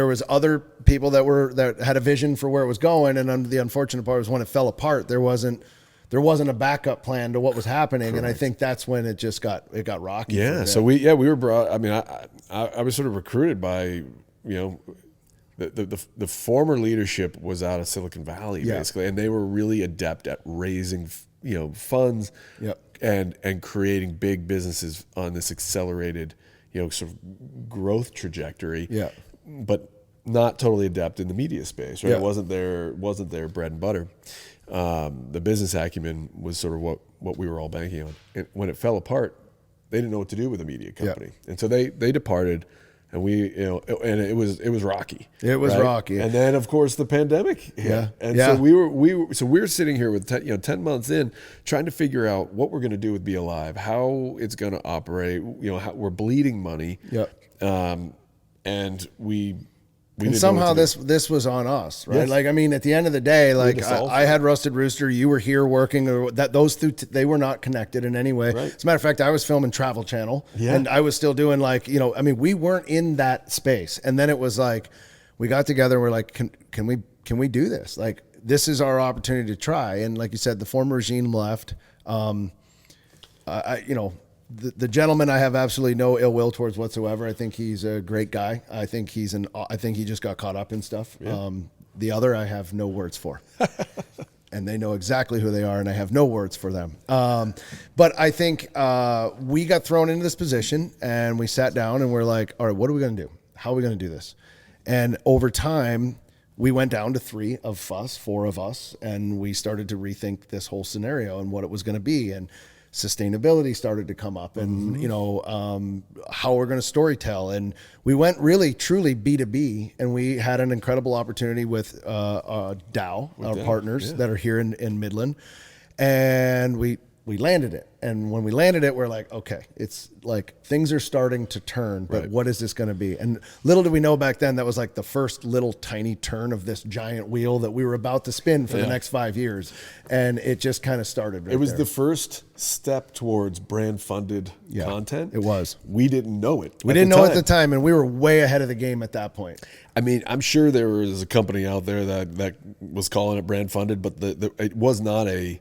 was other people that had a vision for where it was going, and the unfortunate part was when it fell apart, there wasn't a backup plan to what was happening. Correct. And I think that's when it got rocky. Yeah. So we were brought. I mean, I was sort of recruited by the former leadership was out of Silicon Valley basically, and they were really adept at raising funds. And creating big businesses on this accelerated, sort of growth trajectory. Yeah. But not totally adept in the media space, right? Yeah. It wasn't their bread and butter. The business acumen was sort of what we were all banking on. And when it fell apart, they didn't know what to do with a media company. Yeah. And so they departed. And and it was rocky. It was rocky. And then of course the pandemic hit. Yeah. And so we're sitting here with 10 months in, trying to figure out what we're going to do with BeAlive, how it's going to operate. How we're bleeding money. Yep. And and somehow this was on us, right? Yes. Like, I mean, at the end of the day, like I had Rusted Rooster, you were here working, or those two, they were not connected in any way. Right. As a matter of fact, I was filming Travel Channel, and I was still doing we weren't in that space. And then it was like, we got together and we're like, can we do this? Like, this is our opportunity to try. And like you said, the former regime left. the gentleman I have absolutely no ill will towards whatsoever. I think he's a great guy. I think he just got caught up in stuff. Yeah. The other I have no words for. And they know exactly who they are, and I have no words for them. But I think we got thrown into this position, and we sat down, and we're like, all right, what are we going to do? How are we going to do this? And over time, we went down to 4 of us, and we started to rethink this whole scenario and what it was going to be. And sustainability started to come up, and how we're going to storytell. And we went really truly B2B, and we had an incredible opportunity with Dow, our partners that are here in Midland, and we landed it. And when we landed it, we're like, okay, it's like things are starting to turn, but what is this going to be? And little did we know back then that was like the first little tiny turn of this giant wheel that we were about to spin for the next 5 years. And it just kind of started It was the first step towards brand funded content. It was. We didn't know it. We didn't know at the time, and we were way ahead of the game at that point. I mean, I'm sure there was a company out there that was calling it brand funded, but it was not a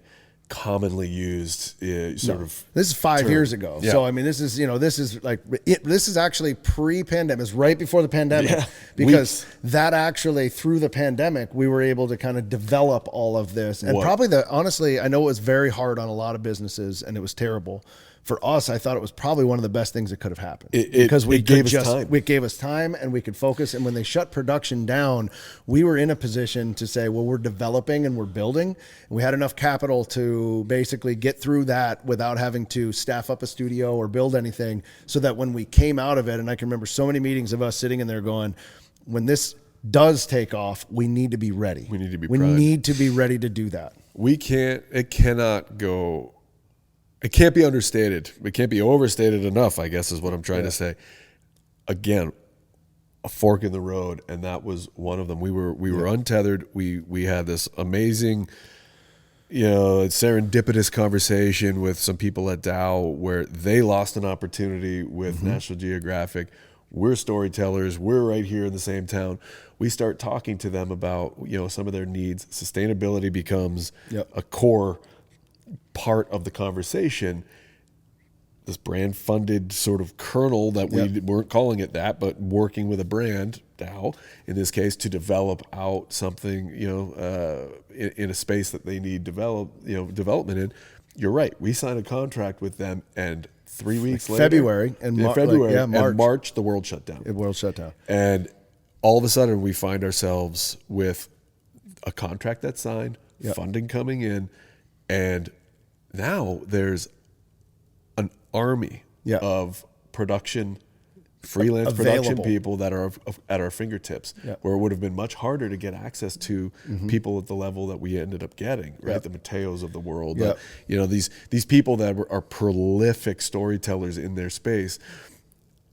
commonly used sort of. This is 5 term. years ago. Yeah. So I mean, this is actually pre-pandemic. It's right before the pandemic, because that actually through the pandemic we were able to kind of develop all of this. And honestly, I know it was very hard on a lot of businesses, and it was terrible. For us, I thought it was probably one of the best things that could have happened, because it gave us time, and we could focus. And when they shut production down, we were in a position to say, well, we're developing and we're building, and we had enough capital to basically get through that without having to staff up a studio or build anything, so that when we came out of it, and I can remember so many meetings of us sitting in there going, when this does take off, we need to be ready. We need to be ready to do that. It can't be understated. It can't be overstated enough, I guess is what I'm trying to say. Again, a fork in the road, and that was one of them. We were untethered. We had this amazing, serendipitous conversation with some people at Dow where they lost an opportunity with National Geographic. We're storytellers. We're right here in the same town. We start talking to them about some of their needs. Sustainability becomes a core part of the conversation. This brand funded sort of kernel that we weren't calling it that, but working with a brand, Dow in this case, to develop out something in a space that they need development in. You're right. We signed a contract with them, and 3 weeks later, March, the world shut down. And all of a sudden, we find ourselves with a contract that's signed, funding coming in, and now there's an army of freelance production people that are at our fingertips, where it would have been much harder to get access to people at the level that we ended up getting, right? The Mateos of the world, these people that are prolific storytellers in their space,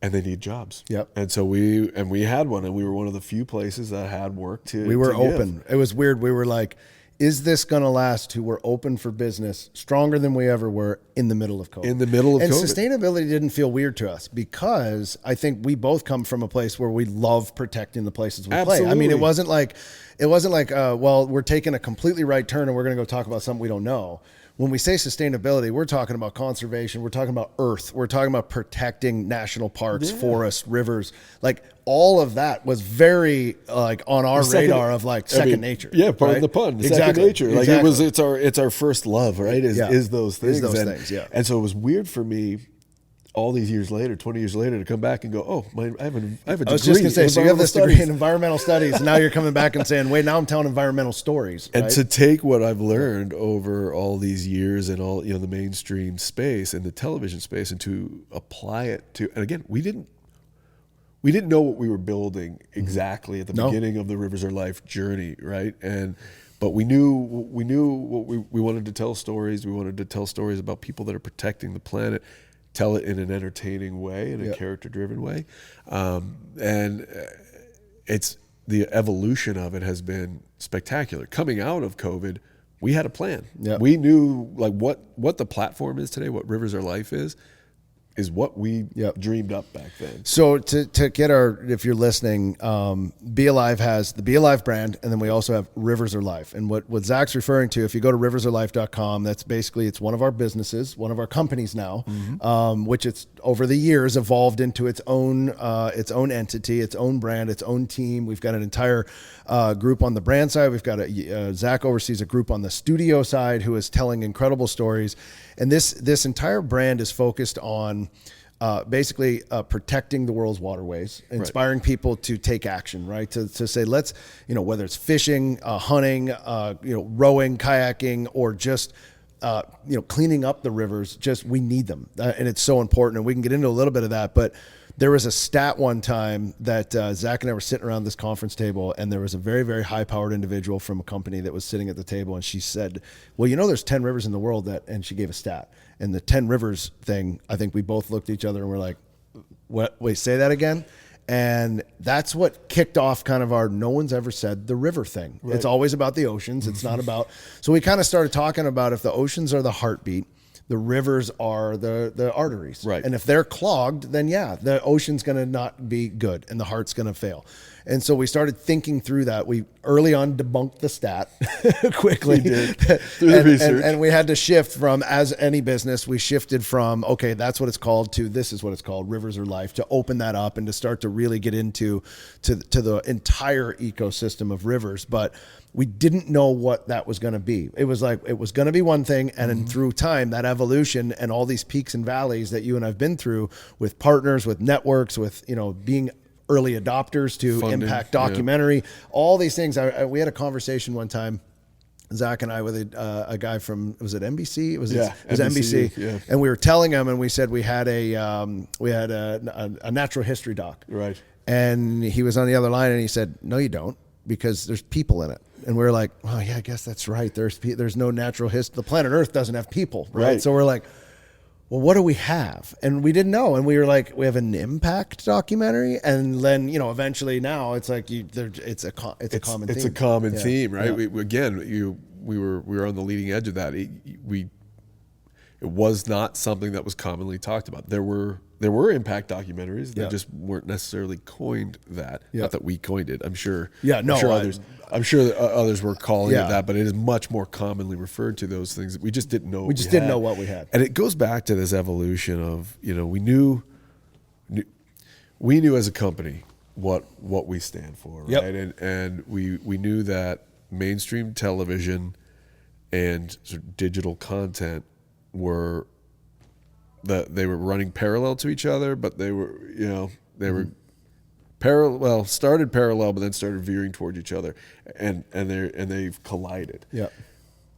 and they need jobs. And so we had one, and we were one of the few places that had work to. We were open. It was weird. We were like, is this going to last? We're open for business, stronger than we ever were in the middle of COVID. And sustainability didn't feel weird to us, because I think we both come from a place where we love protecting the places we play. I mean, it wasn't like, well, we're taking a completely right turn and we're going to go talk about something we don't know. When we say sustainability, we're talking about conservation. We're talking about earth. We're talking about protecting national parks, forests, rivers. Like all of that was very on our radar of second nature. Yeah, part of the pun. Second nature. Like it's our first love, right? Is those things. And so it was weird for me all these years later, 20 years later, to come back and go, oh, I have a degree. I was just going to say, so you have this degree in environmental studies, and now you're coming back and saying, wait, now I'm telling environmental stories. Right? And to take what I've learned over all these years in all the mainstream space and the television space, and to apply it to, and again, we didn't know what we were building exactly at the beginning of the Rivers Are Life journey, right? But we knew what we wanted to tell stories. We wanted to tell stories about people that are protecting the planet. Tell it in an entertaining way, in a character-driven way, and it's the evolution of it has been spectacular. Coming out of COVID, we had a plan. We knew what the platform is today, what Rivers Are Life is. is what we dreamed up back then. So to get if you're listening, BeAlive has the BeAlive brand, and then we also have Rivers Are Life. And what Zach's referring to, if you go to riversareLife.com, that's basically, it's one of our businesses, one of our companies now, which it's over the years evolved into its own entity, its own brand, its own team. We've got an entire group on the brand side. We've got Zach oversees a group on the studio side who is telling incredible stories. And this entire brand is focused on basically protecting the world's waterways, inspiring people to take action, right? To say, let's, whether it's fishing, hunting, rowing, kayaking, or just, cleaning up the rivers, we need them. And it's so important. And we can get into a little bit of that, but there was a stat one time that Zach and I were sitting around this conference table, and there was a very, very high-powered individual from a company that was sitting at the table, and she said, well, there's 10 rivers in the world and she gave a stat. And the 10 rivers thing, I think we both looked at each other and we're like, what? Wait, say that again? And that's what kicked off kind of our no one's ever said the river thing. Right. It's always about the oceans. It's not about, so we kind of started talking about if the oceans are the heartbeat, the rivers are the arteries. Right. And if they're clogged, then the ocean's going to not be good and the heart's going to fail. And so we started thinking through that. We early on debunked the stat quickly. We did. Through the research. And we had to shift from, as any business, we shifted from, okay, that's what it's called, to this is what it's called, Rivers Are Life, to open that up and to start to really get into the entire ecosystem of rivers. But we didn't know what that was going to be. It was like, it was going to be one thing. And then through time, that evolution and all these peaks and valleys that you and I've been through with partners, with networks, with, being early adopters to funding, impact documentary, all these things. We had a conversation one time, Zach and I, with a guy from, was it NBC? It was NBC. Yeah. And we were telling him, and we said we had a natural history doc. Right. And he was on the other line and he said, no, you don't, because there's people in it. And we're like, oh yeah, I guess that's right. There's no natural history. The planet Earth doesn't have people. Right. So we're like, well, what do we have? And we didn't know. And we were like, we have an impact documentary. And then, eventually now it's like, it's a common theme. It's a common theme, right? Yeah. We were on the leading edge of that. It was not something that was commonly talked about. There were impact documentaries that just weren't necessarily coined that. Not that we coined it. I'm sure. I'm sure that others were calling it that, but it is much more commonly referred to those things. We just didn't know. We just didn't know what we had. And it goes back to this evolution of, we knew as a company what we stand for, right? And we knew that mainstream television and sort of digital content they were running parallel to each other, but they were parallel, started parallel, but then started veering towards each other, and they've collided. Yeah,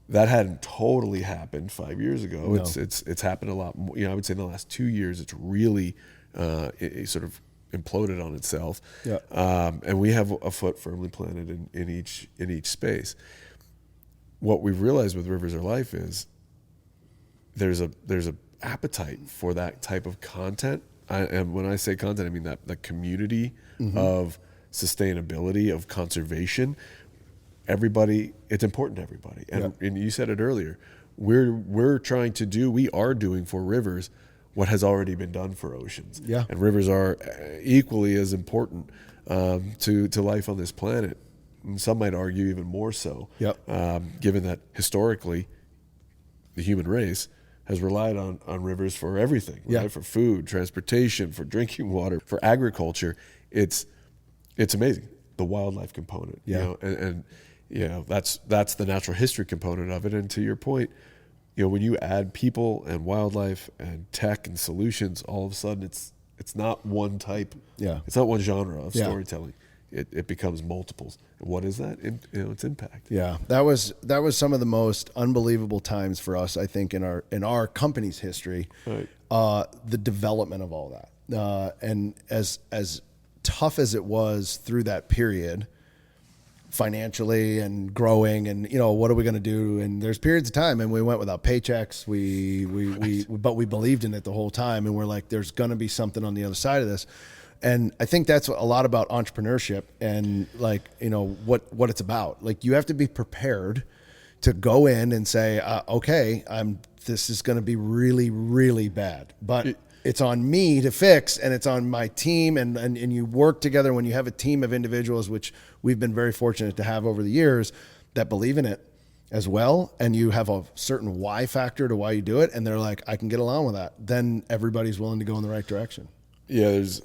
that hadn't totally happened 5 years ago. No. It's happened a lot more. I would say in the last 2 years, it's really it sort of imploded on itself. Yeah, and we have a foot firmly planted in each space. What we've realized with Rivers Are Life is there's a appetite for that type of content. And when I say content, I mean that the community of sustainability, of conservation. Everybody, it's important to everybody. And you said it earlier. We are doing for rivers what has already been done for oceans. Yeah. And rivers are equally as important to life on this planet. And some might argue even more so. Yep. Given that historically, the human race has relied on rivers for everything, right? For food, transportation, for drinking water, for agriculture. It's amazing, the wildlife component. And that's the natural history component of it. And to your point, when you add people and wildlife and tech and solutions, all of a sudden it's not one type. Yeah, it's not one genre of storytelling. It becomes multiples. And what is that? It's impact. Yeah, that was some of the most unbelievable times for us, I think, in our company's history. Right. The development of all that, and as tough as it was through that period, financially and growing, and what are we going to do? And there's periods of time, and we went without paychecks. But we believed in it the whole time, and we're like, there's going to be something on the other side of this. And I think that's a lot about entrepreneurship and what it's about. Like, you have to be prepared to go in and say, okay, this is going to be really, really bad. But it's on me to fix, and it's on my team, and you work together when you have a team of individuals, which we've been very fortunate to have over the years, that believe in it as well, and you have a certain why factor to why you do it, and they're like, I can get along with that, then everybody's willing to go in the right direction. Yeah, there's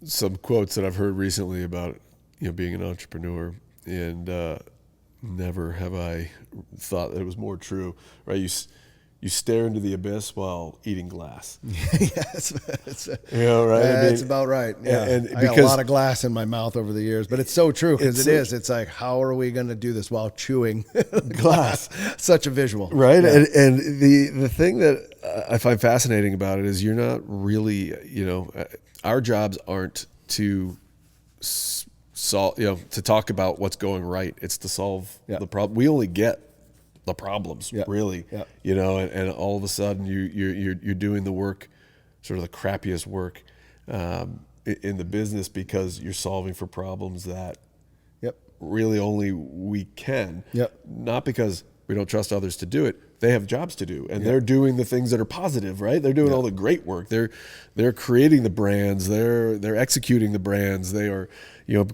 some quotes that I've heard recently about, being an entrepreneur, and never have I thought that it was more true, right? You stare into the abyss while eating glass. Yes, right? That's about right. Yeah, and I got a lot of glass in my mouth over the years, but it's so true, because it's like, how are we going to do this while chewing glass? Such a visual, right? Yeah. And the thing that I find fascinating about it is you're not really, our jobs aren't to solve, to talk about what's going right. It's to solve the problem. We only get the problems, really, and all of a sudden you're doing the work, sort of the crappiest work in the business, because you're solving for problems that really only we can. Not because we don't trust others to do it. They have jobs to do, and they're doing the things that are positive, right? They're doing all the great work. They're creating the brands. They're executing the brands. They are,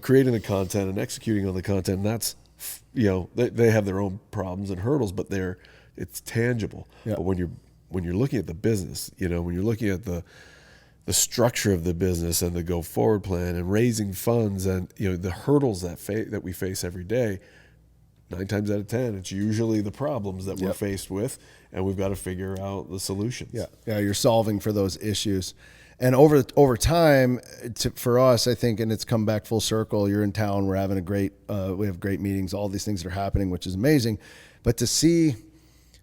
creating the content and executing on the content. And that's, they have their own problems and hurdles, but it's tangible. But when you're looking at the business, when you're looking at the structure of the business and the go forward plan and raising funds and the hurdles that we face every day, 9 times out of 10, it's usually the problems that we're faced with, and we've got to figure out the solutions. Yeah, you're solving for those issues. And over time, for us, I think, and it's come back full circle. You're in town. We're having we have great meetings. All these things that are happening, which is amazing. But to see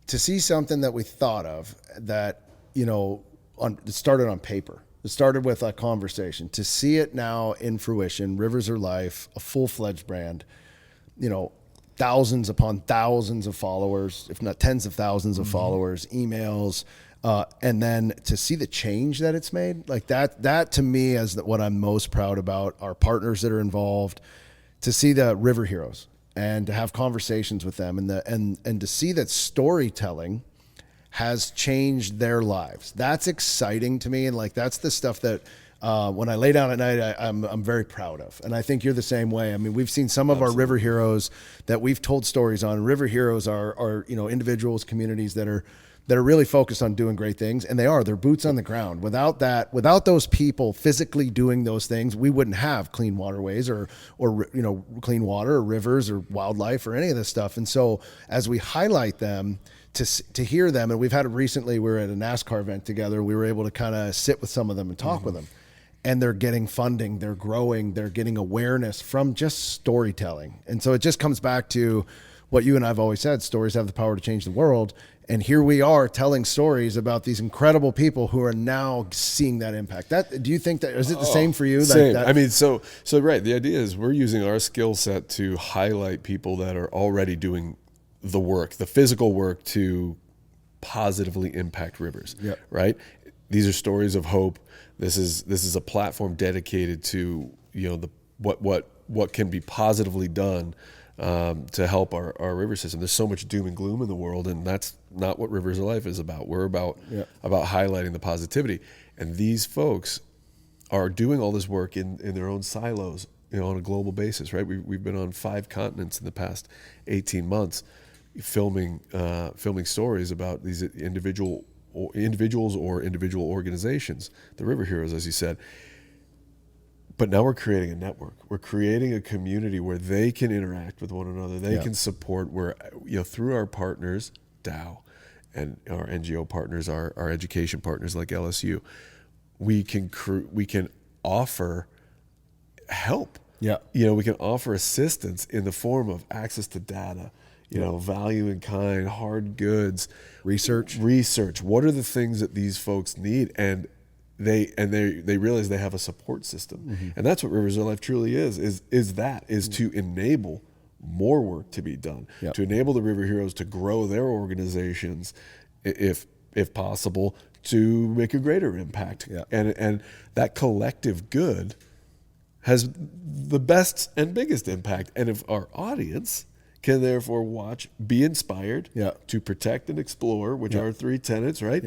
something that we thought of that it started on paper. It started with a conversation. To see it now in fruition, Rivers Are Life, a full-fledged brand. Thousands upon thousands of followers, if not tens of thousands of followers, emails. And then to see the change that it's made, like that to me is what I'm most proud about. Our partners that are involved, to see the River Heroes and to have conversations with them, and to see that storytelling has changed their lives. That's exciting to me, and like that's the stuff that when I lay down at night, I'm very proud of. And I think you're the same way. I mean, we've seen some of our River Heroes that we've told stories on. River Heroes are individuals, communities that are really focused on doing great things, and they're boots on the ground. Without those people physically doing those things, we wouldn't have clean waterways or clean water or rivers or wildlife or any of this stuff. And so as we highlight them, to hear them, and we've had recently, we were at a NASCAR event together, we were able to kind of sit with some of them and talk with them, and they're getting funding, they're growing, they're getting awareness from just storytelling. And so it just comes back to what you and I've always said: stories have the power to change the world. And here we are telling stories about these incredible people who are now seeing that impact. Do you think that, is it the same for you? Same. I mean, so right. The idea is we're using our skill set to highlight people that are already doing the work, the physical work, to positively impact rivers. Right. These are stories of hope. This is a platform dedicated to what can be positively done to help our river system. There's so much doom and gloom in the world, and that's not what Rivers of Life is about. We're about highlighting the positivity. And these folks are doing all this work in their own silos, on a global basis, right? We've been on 5 continents in the past 18 months, filming stories about these individuals or individual organizations, the River Heroes, as you said. But now we're creating a network. We're creating a community where they can interact with one another. They can support, where through our partners, Dow, and our NGO partners, our education partners like LSU, we can offer help. We can offer assistance in the form of access to data, value in kind, hard goods, research. What are the things that these folks need? And they realize they have a support system. And that's what Rivers of Life truly is to enable more work to be done, to enable the River Heroes to grow their organizations, if possible, to make a greater impact. And that collective good has the best and biggest impact. And if our audience can therefore watch, be inspired to protect and explore, which are 3 tenets, right?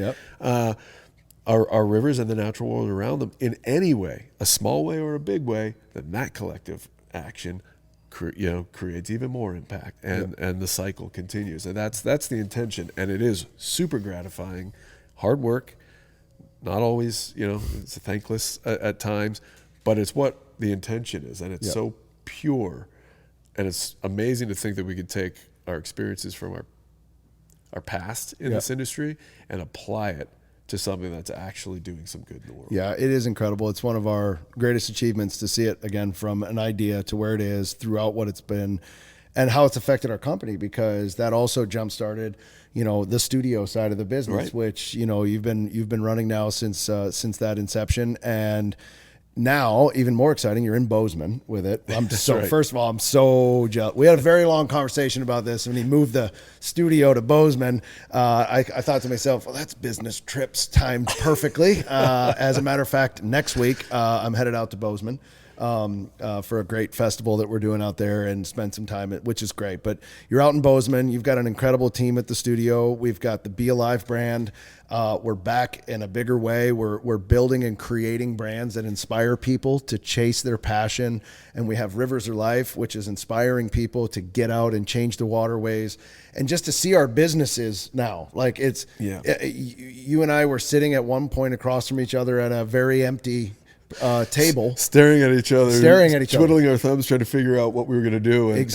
our rivers and the natural world around them in any way, a small way or a big way, then that collective action creates even more impact, and the cycle continues. And that's the intention, and it is super gratifying. Hard work, not always, it's thankless at times, but it's what the intention is, and it's so pure. And it's amazing to think that we could take our experiences from our past in this industry and apply it to something that's actually doing some good in the world. Yeah, it is incredible. It's one of our greatest achievements to see it, again, from an idea to where it is throughout what it's been and how it's affected our company, because that also jump-started, the studio side of the business, which, you've been running now since that inception. And now, even more exciting, you're in Bozeman with it. First of all, I'm so jealous. We had a very long conversation about this when he moved the studio to Bozeman. I thought to myself, well, that's business trips timed perfectly. As a matter of fact, next week, I'm headed out to Bozeman for a great festival that we're doing out there and spend some time which is great. But you're out in Bozeman. You've got an incredible team at the studio. We've got the BeAlive brand. We're back in a bigger way. We're building and creating brands that inspire people to chase their passion. And we have Rivers Are Life, which is inspiring people to get out and change the waterways and just to see our businesses now. Like you and I were sitting at one point across from each other at a very empty table, staring at each other, twiddling our thumbs, trying to figure out what we were going to do. And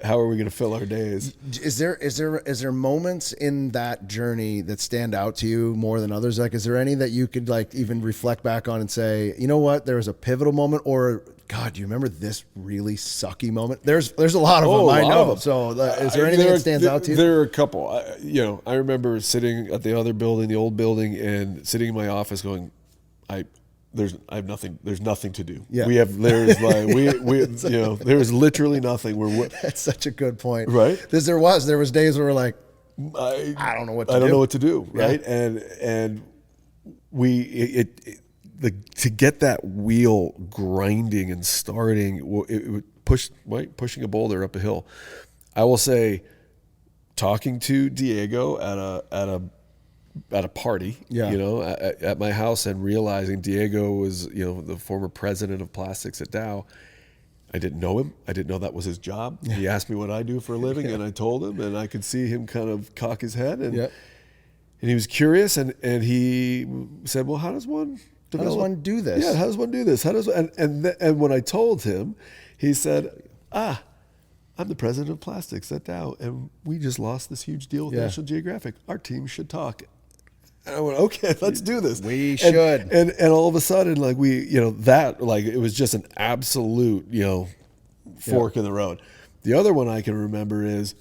how are we going to fill our days? Is there moments in that journey that stand out to you more than others? Like, is there any that you could even reflect back on and say, you know what, there was a pivotal moment, or God, do you remember this really sucky moment? There's a lot of them. I know. So is there anything that stands out to you? There are a couple. I remember sitting at the other building, the old building, and sitting in my office going, there's nothing to do. Yeah. There's literally nothing. That's such a good point. Right. Because there was days where we're like, I don't know what to do. I don't know what to do. Right. And to get that wheel grinding and starting, it pushing a boulder up a hill. I will say, talking to Diego at a party, at my house, and realizing Diego was, the former president of plastics at Dow. I didn't know him. I didn't know that was his job. Yeah. He asked me what I do for a living, and I told him, and I could see him kind of cock his head, and he was curious, and he said, well, how does one do this? Yeah, how does one do this? And when I told him, he said, I'm the president of plastics at Dow, and we just lost this huge deal with National Geographic. Our team should talk. And I went, okay, let's do this. We should. And all of a sudden, it was just an absolute, fork in the road. The other one I can remember is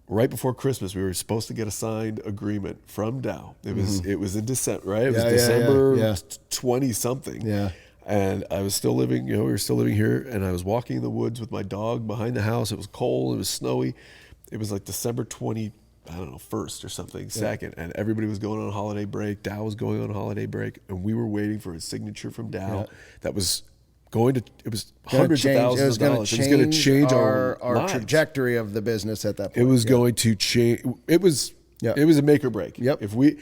right before Christmas, we were supposed to get a signed agreement from Dow. It was in December, right? It was December 20 something. Yeah. And I was still living, we were still living here, and I was walking in the woods with my dog behind the house. It was cold, it was snowy. It was like December 1st or something, second, and everybody was going on holiday break. Dow was going on holiday break, and we were waiting for a signature from Dow that was it was hundreds of thousands of dollars. It was going to change our trajectory of the business at that point. It was going to change. It was a make or break. Yep. We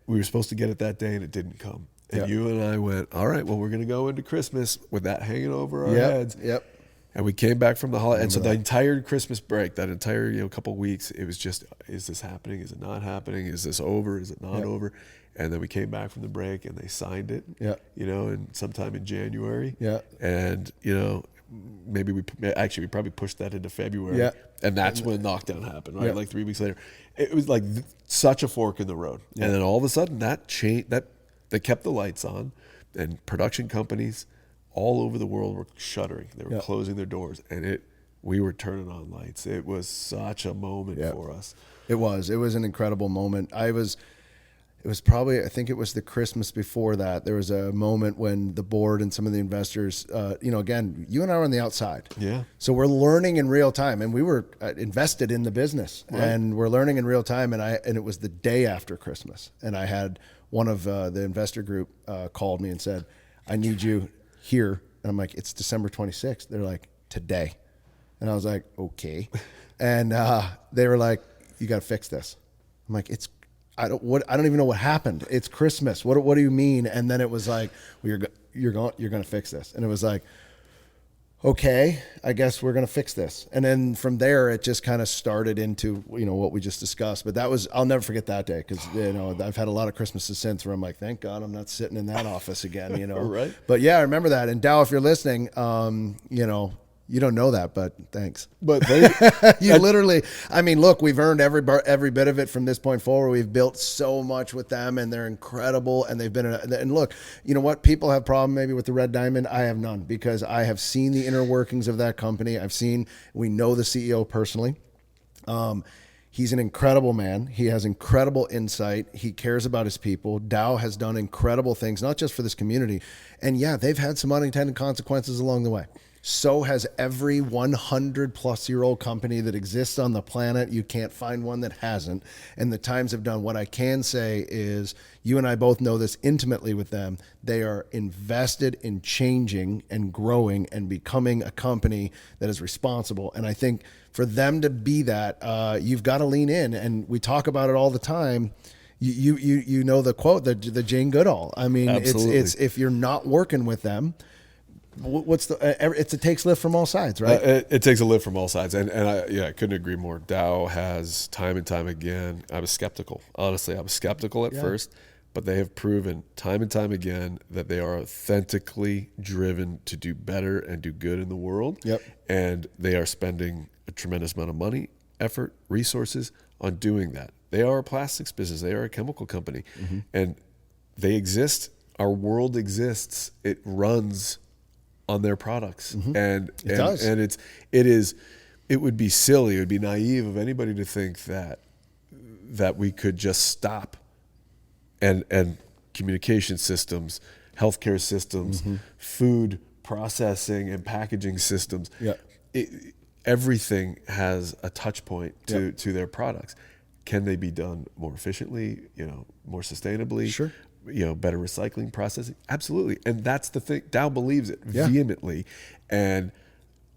were supposed to get it that day, and it didn't come. And you and I went, all right, well, we're going to go into Christmas with that hanging over our heads. Yep. And we came back from the holiday. And so the entire Christmas break, that entire couple of weeks, it was just, is this happening? Is it not happening? Is this over? Is it not over? And then we came back from the break, and they signed it, and sometime in January. Yeah. And, maybe we probably pushed that into February. Yeah. And that's when lockdown happened, right? Like 3 weeks later. It was like such a fork in the road. Yeah. And then all of a sudden that changed, they kept the lights on, and production companies all over the world were shuttering. They were closing their doors, and we were turning on lights. It was such a moment for us. It was an incredible moment. It was probably, I think it was the Christmas before that. There was a moment when the board and some of the investors, again, you and I were on the outside. Yeah. So we're learning in real time, and we were invested in the business, and we're learning in real time. And it was the day after Christmas, and I had one of the investor group called me and said, I need you here. And I'm like, it's December 26th. They're like, today. And I was like, okay. And they were like, you got to fix this. I'm like, I don't even know what happened. It's Christmas. What do you mean? And then it was like, well, you're going to fix this. And it was like, okay, I guess we're going to fix this. And then from there, it just kind of started into, what we just discussed. But I'll never forget that day, because, I've had a lot of Christmases since where I'm like, thank God I'm not sitting in that office again, Right. But yeah, I remember that. And Dow, if you're listening, you don't know that, but thanks. But you literally, look, we've earned every bit of it from this point forward. We've built so much with them, and they're incredible. And they've been, and look, you know what? People have problem maybe with the Red Diamond. I have none, because I have seen the inner workings of that company. We know the CEO personally. He's an incredible man. He has incredible insight. He cares about his people. Dow has done incredible things, not just for this community. And yeah, they've had some unintended consequences along the way. So has every 100-plus-year-old company that exists on the planet. You can't find one that hasn't. And the times have done. What I can say is, you and I both know this intimately with them. They are invested in changing and growing and becoming a company that is responsible. And I think for them to be that, you've got to lean in. And we talk about it all the time. You know the quote, the Jane Goodall. It's if you're not working with them, it takes lift from all sides, right? It takes a lift from all sides. And I couldn't agree more. Dow has time and time again, I was skeptical. Honestly, I was skeptical at first, but they have proven time and time again that they are authentically driven to do better and do good in the world. Yep. And they are spending a tremendous amount of money, effort, resources on doing that. They are a plastics business. They are a chemical company. Mm-hmm. And they exist. Our world exists. It runs on their products. Mm-hmm. And it does. And it would be silly, it would be naive of anybody to think that we could just stop and communication systems, healthcare systems, mm-hmm. food processing and packaging systems. Yeah. Everything has a touch point to their products. Can they be done more efficiently, more sustainably? Sure. Better recycling processing? Absolutely. And that's the thing. Dow believes it vehemently. And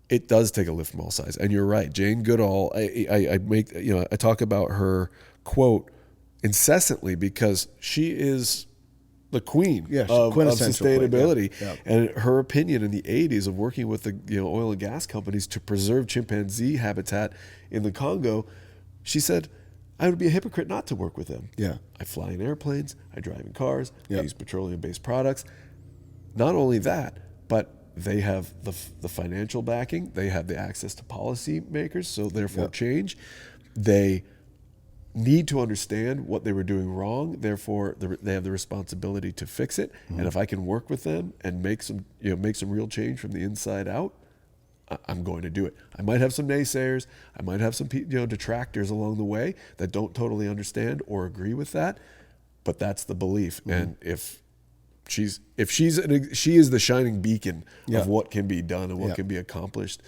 it does take a lift from all sides. And you're right. Jane Goodall, I talk about her quote incessantly, because she is the queen of sustainability. Yeah. And her opinion in the 80s of working with the oil and gas companies to preserve chimpanzee habitat in the Congo, she said, I would be a hypocrite not to work with them. Yeah. I fly in airplanes, I drive in cars, I use petroleum-based products. Not only that, but they have the financial backing, they have the access to policy makers, so therefore change. They need to understand what they were doing wrong, therefore they have the responsibility to fix it. Mm-hmm. And if I can work with them and make some real change from the inside out, I'm going to do it. I might have some naysayers. I might have some detractors along the way that don't totally understand or agree with that, but that's the belief. Mm-hmm. And if she is the shining beacon of what can be done and what can be accomplished,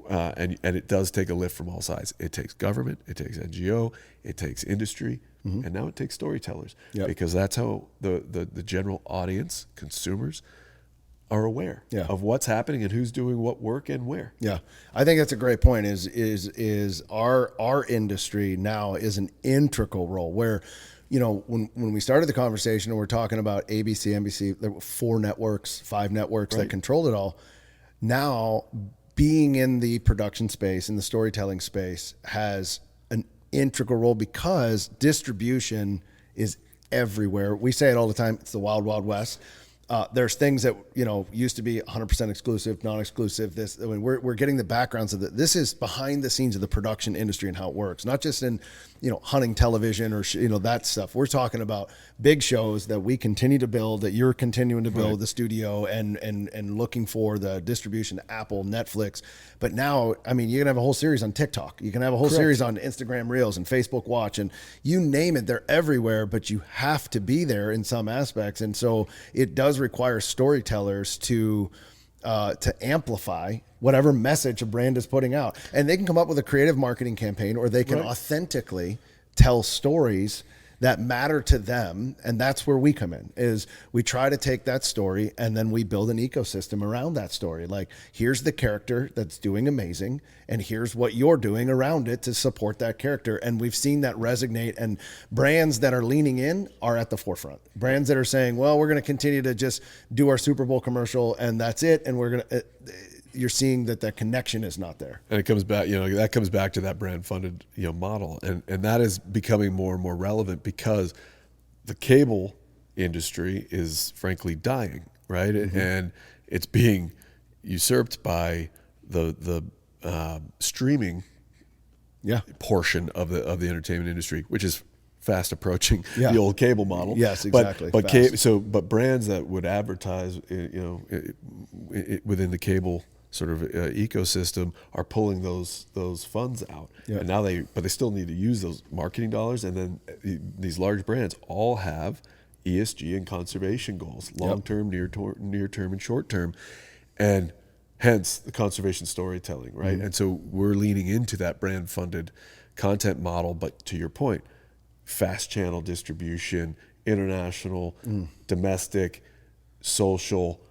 and it does take a lift from all sides. It takes government, it takes NGO, it takes industry, mm-hmm. and now it takes storytellers, because that's how the general audience, consumers, are aware of what's happening and who's doing what work and where. Yeah, I think that's a great point. Is our industry now is an integral role where, when we started the conversation and we're talking about ABC, NBC, there were 4 networks, 5 networks that controlled it all. Now, being in the production space, in the storytelling space, has an integral role because distribution is everywhere. We say it all the time. It's the wild, wild west. There's things that, used to be 100% exclusive, non-exclusive. We're getting the backgrounds of this is behind the scenes of the production industry and how it works, not just in, hunting television or, that stuff. We're talking about big shows that we continue to build, that you're continuing to build the studio and looking for the distribution to Apple, Netflix. But now, you can have a whole series on TikTok. You can have a whole series on Instagram Reels and Facebook Watch, and you name it, they're everywhere, but you have to be there in some aspects. And so it does require storytellers to amplify whatever message a brand is putting out. And they can come up with a creative marketing campaign, or they can authentically tell stories that matter to them. And that's where we come in, is we try to take that story and then we build an ecosystem around that story. Like, here's the character that's doing amazing, and here's what you're doing around it to support that character. And we've seen that resonate, and brands that are leaning in are at the forefront. Brands that are saying, well, we're going to continue to just do our Super Bowl commercial and that's it. And we're going to, you're seeing that connection is not there. And it comes back, that comes back to that brand funded, model. And that is becoming more and more relevant because the cable industry is frankly dying, right? Mm-hmm. And it's being usurped by the streaming portion of the entertainment industry, which is fast approaching the old cable model. Yes, exactly. But brands that would advertise, within the cable sort of ecosystem are pulling those funds out, and now they still need to use those marketing dollars. And then these large brands all have ESG and conservation goals, long term, near term, and short term, and hence the conservation storytelling, right? Mm-hmm. And so we're leaning into that brand funded content model. But to your point, fast channel distribution, international, domestic, social.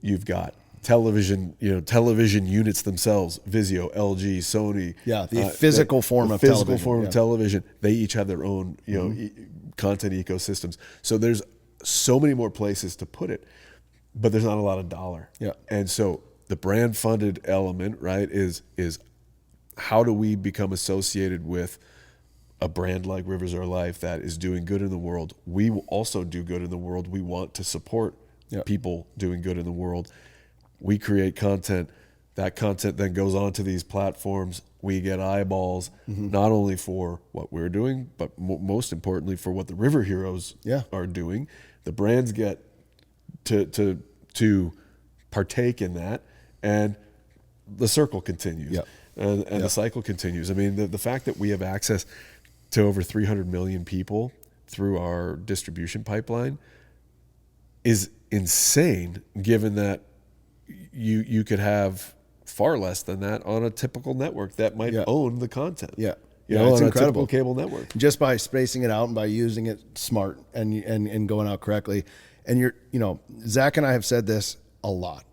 You've got television units themselves, Vizio, LG, Sony. Yeah, the physical form of television. They each have their own, content ecosystems. So there's so many more places to put it, but there's not a lot of dollar. Yeah. And so the brand funded element, right, is how do we become associated with a brand like Rivers Are Life that is doing good in the world? We also do good in the world. We want to support people doing good in the world. We create content. That content then goes onto these platforms. We get eyeballs, not only for what we're doing, but most importantly for what the River Heroes are doing. The brands get to partake in that, and the circle continues, and the cycle continues. I mean, the fact that we have access to over 300 million people through our distribution pipeline is insane, given that you could have far less than that on a typical network that might own the content. Yeah. It's on incredible. A typical Cable network. Just by spacing it out and by using it smart and going out correctly. And Zach and I have said this a lot.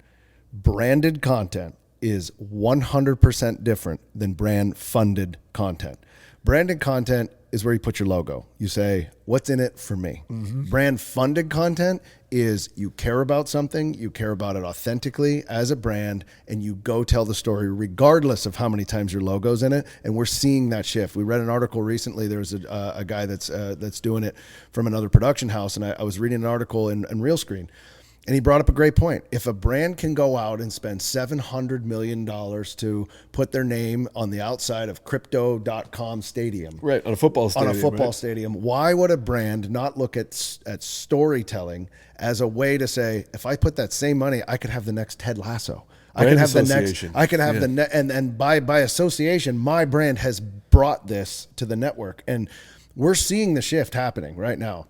Branded content is 100% different than brand funded content. Branded content is where you put your logo. You say, what's in it for me? Mm-hmm. Brand funded content is you care about something, you care about it authentically as a brand, and you go tell the story regardless of how many times your logo's in it. And we're seeing that shift. We read an article recently. There's a guy that's doing it from another production house, and I was reading an article in Realscreen. And he brought up a great point. If a brand can go out and spend $700 million to put their name on the outside of crypto.com stadium. Right, on a football stadium. Why would a brand not look at storytelling as a way to say, if I put that same money, I could have the next Ted Lasso. I could have the next, I could have and by association, my brand has brought this to the network. And we're seeing the shift happening right now.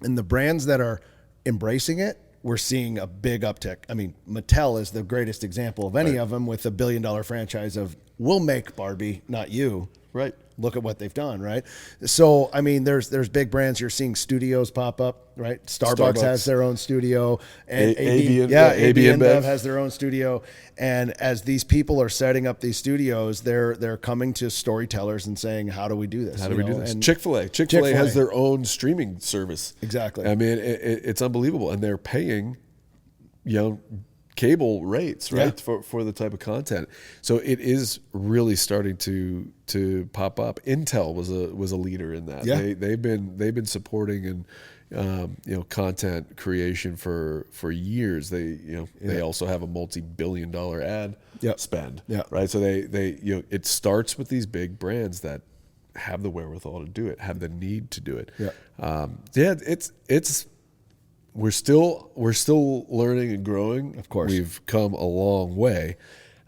And the brands that are embracing it, we're seeing a big uptick. I mean, Mattel is the greatest example of any of them, with $1 billion franchise of we'll make Barbie, not you. Right. Look at what they've done, right? So, I mean, there's big brands. You're seeing studios pop up, right? Starbucks has their own studio, and AB InBev has their own studio. And as these people are setting up these studios, they're coming to storytellers and saying, "How do we do this? How do we do this?" And Chick-fil-A has their own streaming service. Exactly. I mean, it's unbelievable, and they're paying, cable rates, right, for the type of content. So it is really starting to pop up. Intel was a leader in that. Yeah. They've been supporting and content creation for years. They also have a multi-billion-dollar ad spend. Yeah. Right. So they it starts with these big brands that have the wherewithal to do it, have the need to do it. Yeah. It's we're still learning and growing. Of course, we've come a long way,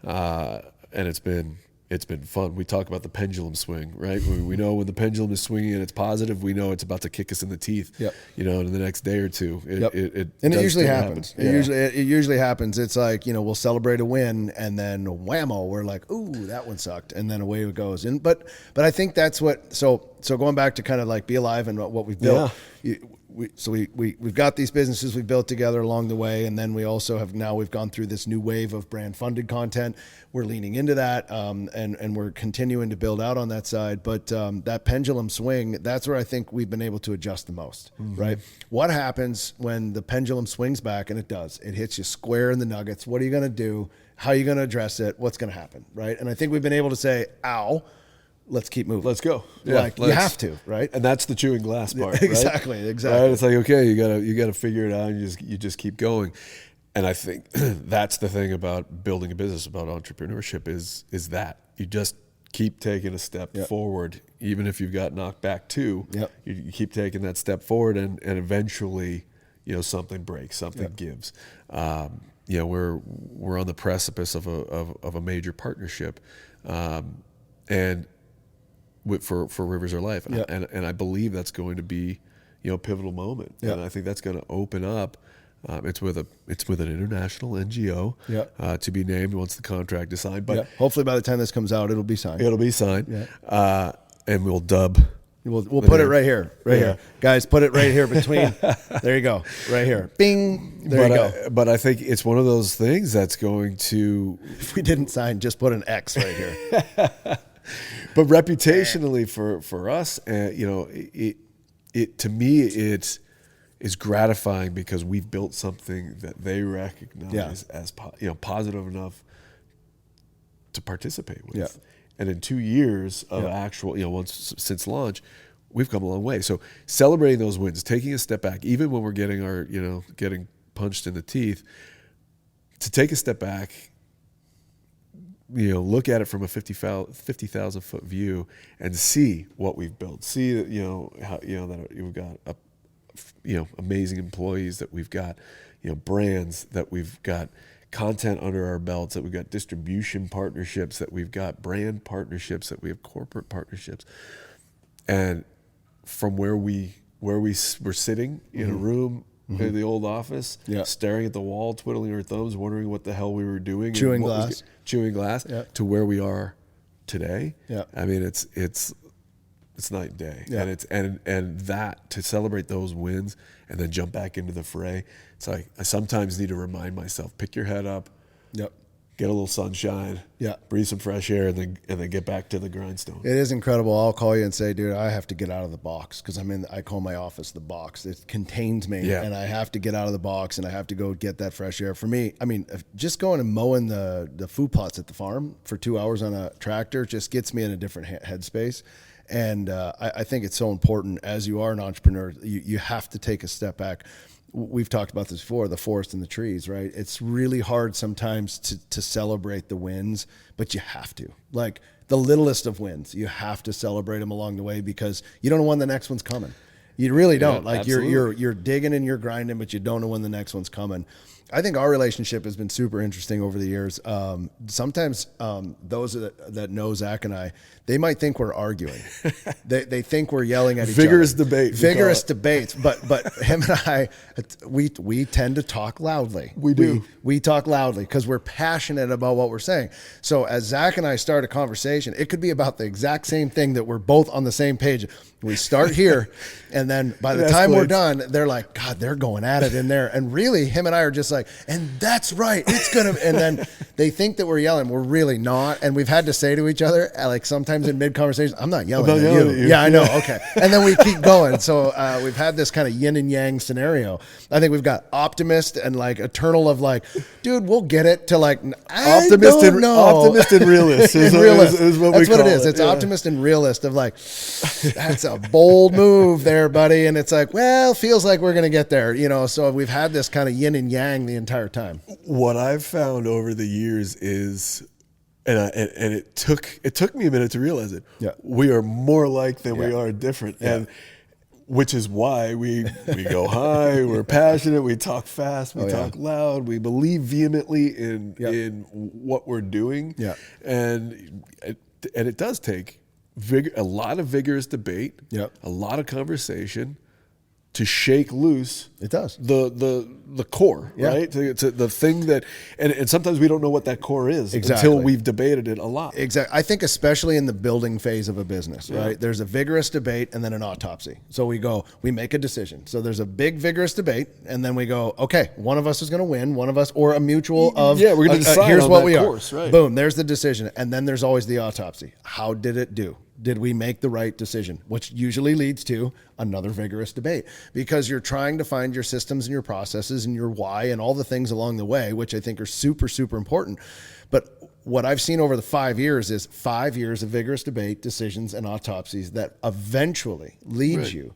and it's been it's been fun. We talk about the pendulum swing, right? We know when the pendulum is swinging and it's positive, we know it's about to kick us in the teeth. Yep. In the next day or two. It usually happens. It usually happens. It's like, we'll celebrate a win, and then whammo, we're like, ooh, that one sucked, and then away it goes. And but I think that's what. So going back to kind of like BeAlive and what we've built. Yeah. We've got these businesses we've built together along the way, and then we also we've gone through this new wave of brand funded content. We're leaning into that, and we're continuing to build out on that side. But that pendulum swing, that's where I think we've been able to adjust the most, right? What happens when the pendulum swings back? And it does. It hits you square in the nuggets. What are you going to do? How are you going to address it? What's going to happen, right? And I think we've been able to say, ow, let's keep moving. Let's go. You have to, right? And that's the chewing glass part, right? Exactly. Right? It's like, okay, you gotta figure it out, and you just keep going. And I think that's the thing about building a business, about entrepreneurship is that you just keep taking a step forward, even if you've got knocked back too. You keep taking that step forward, and eventually, something breaks, something gives. We're on the precipice of a major partnership, and for Rivers Are Life, and I believe that's going to be a pivotal moment, and I think that's going to open up. It's with an international NGO to be named once the contract is signed. But hopefully by the time this comes out, it'll be signed. And we'll dub. We'll put it right here, here, guys. Put it right here between. There you go, right here. Bing. There you go. But I think it's one of those things that's going to. If we didn't sign, just put an X right here. But reputationally for us, it to me it is gratifying because we've built something that they recognize as positive enough to participate with. And in 2 years of actual, since launch, we've come a long way. So celebrating those wins, taking a step back, even when we're getting punched in the teeth, to take a step back. Look at it from a 50,000 foot view and see what we've built. See that how that we've got amazing employees, that we've got brands, that we've got content under our belts, that we've got distribution partnerships, that we've got brand partnerships, that we have corporate partnerships, and from where we were sitting in a room. In the old office, staring at the wall, twiddling our thumbs, wondering what the hell we were doing, chewing glass, to where we are today. I mean, it's night and day, and that to celebrate those wins and then jump back into the fray. It's like I sometimes need to remind myself: pick your head up, get a little sunshine, breathe some fresh air, and then get back to the grindstone. It is incredible. I'll call you and say, dude, I have to get out of the box, because I call my office the box. It contains me, and I have to get out of the box, and I have to go get that fresh air. For me, I mean, just going and mowing the food plots at the farm for 2 hours on a tractor just gets me in a different headspace. And I think it's so important, as you are an entrepreneur, you have to take a step back. We've talked about this before, the forest and the trees, right? It's really hard sometimes to celebrate the wins, but you have to. Like the littlest of wins, you have to celebrate them along the way, because you don't know when the next one's coming. You really don't. You're digging and you're grinding, but you don't know when the next one's coming. I think our relationship has been super interesting over the years. Sometimes those that know Zach and I, they might think we're arguing. They think we're yelling at each other. Vigorous debates. But him and I, we tend to talk loudly. We talk loudly because we're passionate about what we're saying. So as Zach and I start a conversation, it could be about the exact same thing that we're both on the same page. We start here, and then by the time we're done, they're like, God, they're going at it in there. And really, him and I are just like, and that's right, it's gonna. And then they think that we're yelling. We're really not. And we've had to say to each other, like sometimes in mid conversation, I'm not yelling at you. Yeah, I know. Okay. And then we keep going. So we've had this kind of yin and yang scenario. I think we've got optimist and like eternal of like, dude, we'll get it, to like optimist and realist. Is what that's what it is. It. It's optimist and realist of like, that's a bold move there, buddy. And it's like, well, feels like we're going to get there, so we've had this kind of yin and yang the entire time. What I've found over the years is, and it took me a minute to realize it. Yeah. We are more alike than we are different. Yeah. And which is why we go high, we're passionate, we talk fast, we talk loud, we believe vehemently in what we're doing. Yeah. And it does take a lot of vigorous debate, a lot of conversation to shake loose. It does. The core, right? To the thing that, and sometimes we don't know what that core is until we've debated it a lot. Exactly. I think especially in the building phase of a business, right? There's a vigorous debate and then an autopsy. So we make a decision. So there's a big vigorous debate and then we go, okay, one of us is going to win, one of us, or a mutual of, we're going to decide here's on what that we course, are. Right. Boom, there's the decision. And then there's always the autopsy. How did it do? Did we make the right decision? Which usually leads to another vigorous debate because you're trying to find your systems and your processes and your why and all the things along the way, which I think are super, super important. But what I've seen over the 5 years is 5 years of vigorous debate, decisions, and autopsies that eventually leads you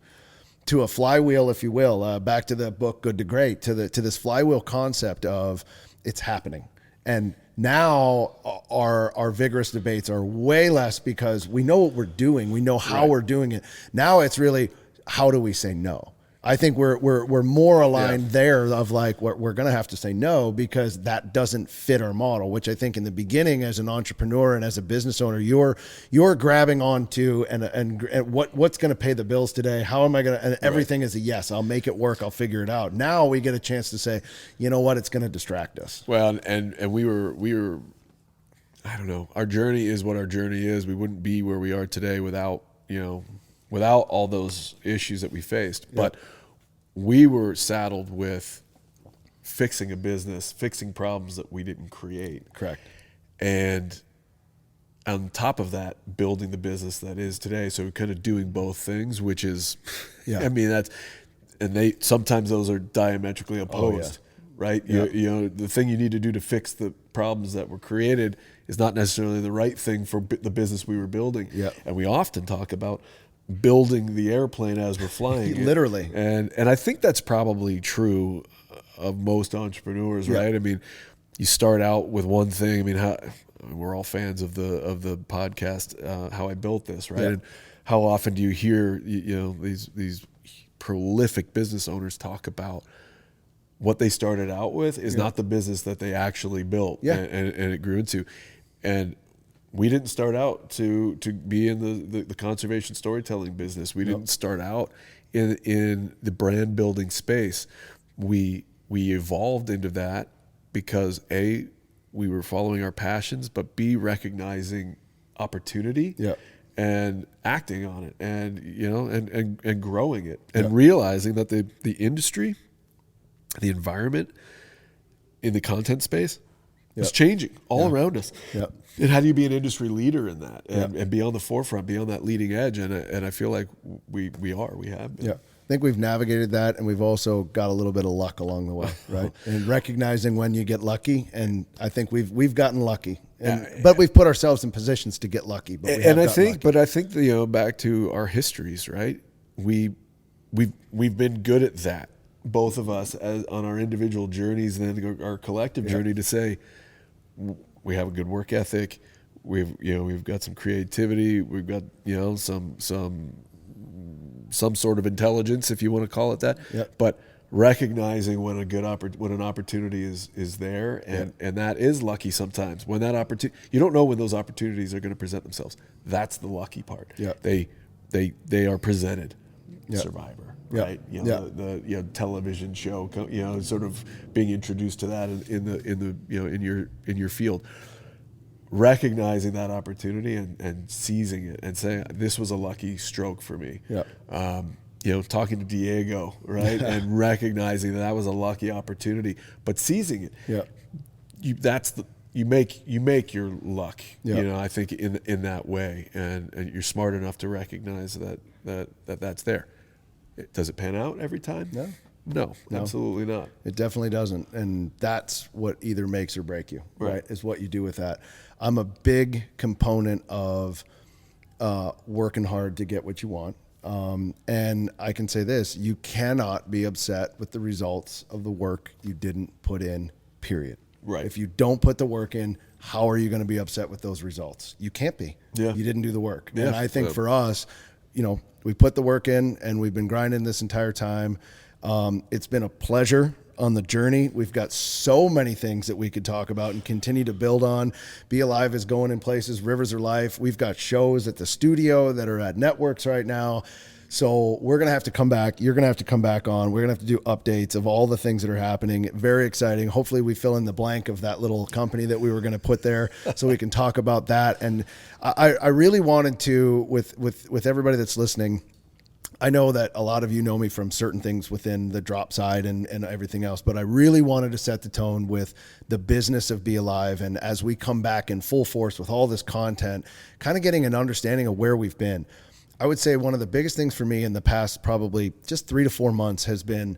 to a flywheel, if you will, back to the book, Good to Great, to this flywheel concept of it's happening. And now our vigorous debates are way less because we know what we're doing. We know how we're doing it. Now it's really, how do we say no? I think we're more aligned there of like we're going to have to say no because that doesn't fit our model, which I think in the beginning as an entrepreneur and as a business owner, you're grabbing onto and what's going to pay the bills today? How am I going to, and everything is a yes, I'll make it work. I'll figure it out. Now we get a chance to say, you know what? It's going to distract us. Well, and we were, I don't know, our journey is what our journey is. We wouldn't be where we are today without all those issues that we faced. But we were saddled with fixing a business, fixing problems that we didn't create. Correct. And on top of that, building the business that is today. So we're kind of doing both things, which is, I mean, sometimes those are diametrically opposed, right? Yeah. You know, the thing you need to do to fix the problems that were created is not necessarily the right thing for the business we were building. Yeah. And we often talk about building the airplane as we're flying. Literally. And I think that's probably true of most entrepreneurs, right? I mean, you start out with one thing. I mean, we're all fans of the podcast, How I Built This, right? And how often do you hear these prolific business owners talk about what they started out with is not the business that they actually built and it grew into. And we didn't start out to be in the conservation storytelling business. We didn't start out in the brand building space. We evolved into that because A, we were following our passions, but B, recognizing opportunity and acting on it and and growing it and realizing that the industry, the environment in the content space is changing all around us. And how do you be an industry leader in that and be on the forefront, be on that leading edge? And I feel like we have been. Yeah. I think we've navigated that, and we've also got a little bit of luck along the way, right? And recognizing when you get lucky, and I think we've gotten lucky, but we've put ourselves in positions to get lucky. But I think back to our histories, right? We've been good at that, both of us on our individual journeys and then our collective journey to say we have a good work ethic, we've got some creativity, we've got some sort of intelligence, if you want to call it that. But recognizing when an opportunity is there, and that is lucky sometimes. When that opportunity, you don't know when those opportunities are going to present themselves. That's the lucky part. They are presented. Survivor, right? The television show, sort of being introduced to that in your field. Recognizing that opportunity and seizing it and saying, this was a lucky stroke for me. Talking to Diego, right? And recognizing that was a lucky opportunity, but seizing it. You make your luck, I think in that way. And you're smart enough to recognize that's there. Does it pan out every time? No, absolutely not. It definitely doesn't. And that's what either makes or break you, right? Is what you do with that. I'm a big component of working hard to get what you want. And I can say this, you cannot be upset with the results of the work you didn't put in, period. Right. If you don't put the work in, how are you going to be upset with those results? You can't be. You didn't do the work. And I think for us, we put the work in and we've been grinding this entire time. It's been a pleasure on the journey. We've got so many things that we could talk about and continue to build on. BeAlive is going in places. Rivers Are Life. We've got shows at the studio that are at networks right now. So we're going to have to come back. You're going to have to come back on. We're going to have to do updates of all the things that are happening. Very exciting. Hopefully we fill in the blank of that little company that we were going to put there so we can talk about that. And I really wanted to, with everybody that's listening, I know that a lot of you know me from certain things within the drop side and everything else, but I really wanted to set the tone with the business of BeAlive. And as we come back in full force with all this content, kind of getting an understanding of where we've been. I would say one of the biggest things for me in the past probably just 3 to 4 months has been,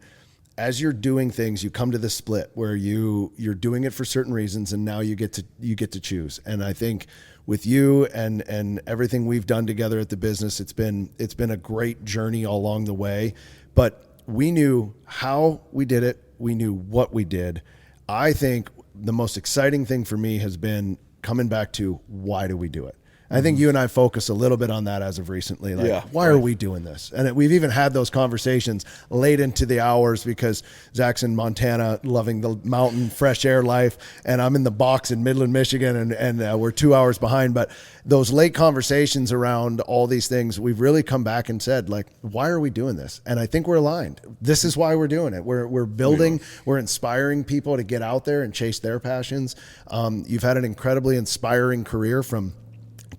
as you're doing things, you come to this split where you're doing it for certain reasons, and now you get to choose. And I think with you and everything we've done together at the business, it's been a great journey all along the way. But we knew how we did it. We knew what we did. I think the most exciting thing for me has been coming back to, why do we do it? I think you and I focus a little bit on that as of recently. Why are we doing this? And we've even had those conversations late into the hours because Zach's in Montana loving the mountain fresh air life, and I'm in the box in Midland, Michigan, and we're 2 hours behind. But those late conversations around all these things, we've really come back and said, why are we doing this? And I think we're aligned. This is why we're doing it. We're building, we're inspiring people to get out there and chase their passions. You've had an incredibly inspiring career, from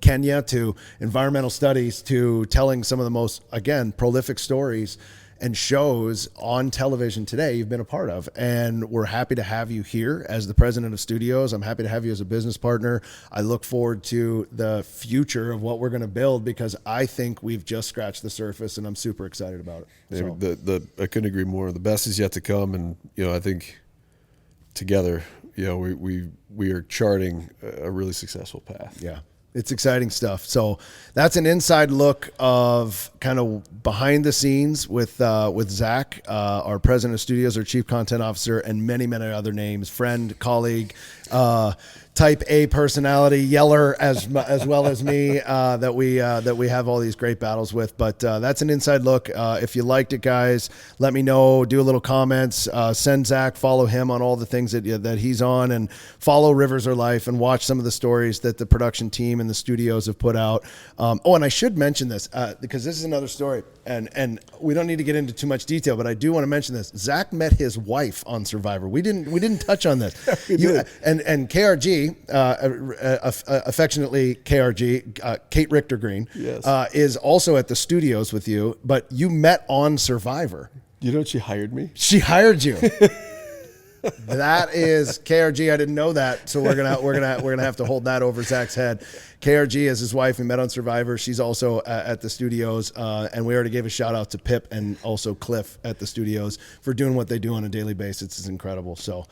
Kenya to environmental studies to telling some of the most, again, prolific stories and shows on television today you've been a part of. And we're happy to have you here as the president of studios. I'm happy to have you as a business partner. I look forward to the future of what we're going to build, because I think we've just scratched the surface, and I'm super excited about it. So. I couldn't agree more. The best is yet to come. And, I think together, we are charting a really successful path. Yeah. It's exciting stuff. So that's an inside look of kind of behind the scenes with Zach, our president of studios, our chief content officer, and many, many other names, friend, colleague, type A personality, yeller as well as me, that we have all these great battles with. But that's an inside look. If you liked it, guys, let me know. Do a little comments. Send Zach, follow him on all the things that he's on, and follow Rivers Are Life and watch some of the stories that the production team and the studios have put out. And I should mention this because this is another story, and we don't need to get into too much detail, but I do want to mention this. Zach met his wife on Survivor. We didn't touch on this. And KRG, affectionately KRG, Kate Richter Green, yes. Is also at the studios with you, but you met on Survivor. You know, she hired me. She hired you. That is KRG. I didn't know that, so we're gonna have to hold that over Zach's head. KRG is his wife. We met on Survivor. She's also at the studios, and we already gave a shout out to Pip and also Cliff at the studios for doing what they do on a daily basis. It's incredible. So,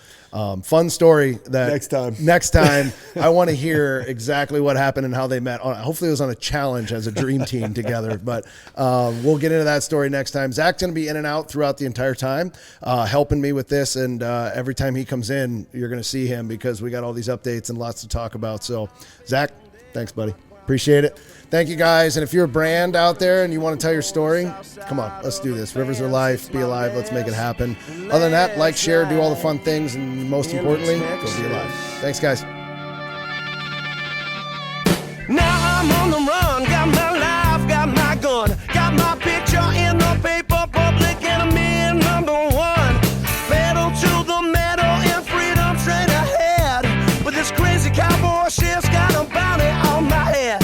fun story. That next time, I want to hear exactly what happened and how they met. Hopefully, it was on a challenge as a dream team together. But we'll get into that story next time. Zach's going to be in and out throughout the entire time, helping me with this, and every time he comes in, you're going to see him because we got all these updates and lots to talk about. So, Zach, thanks, buddy. Appreciate it. Thank you, guys. And if you're a brand out there and you want to tell your story, come on, let's do this. Rivers Are Life, BeAlive, let's make it happen. Other than that, like, share, do all the fun things, and most importantly, go BeAlive. Thanks, guys. Now I'm on the run, got my life, got my gun, got my picture in the paper, public enemy #1. Pedal to the metal and freedom straight ahead. But this crazy cowboy shit's got a bounty on my head.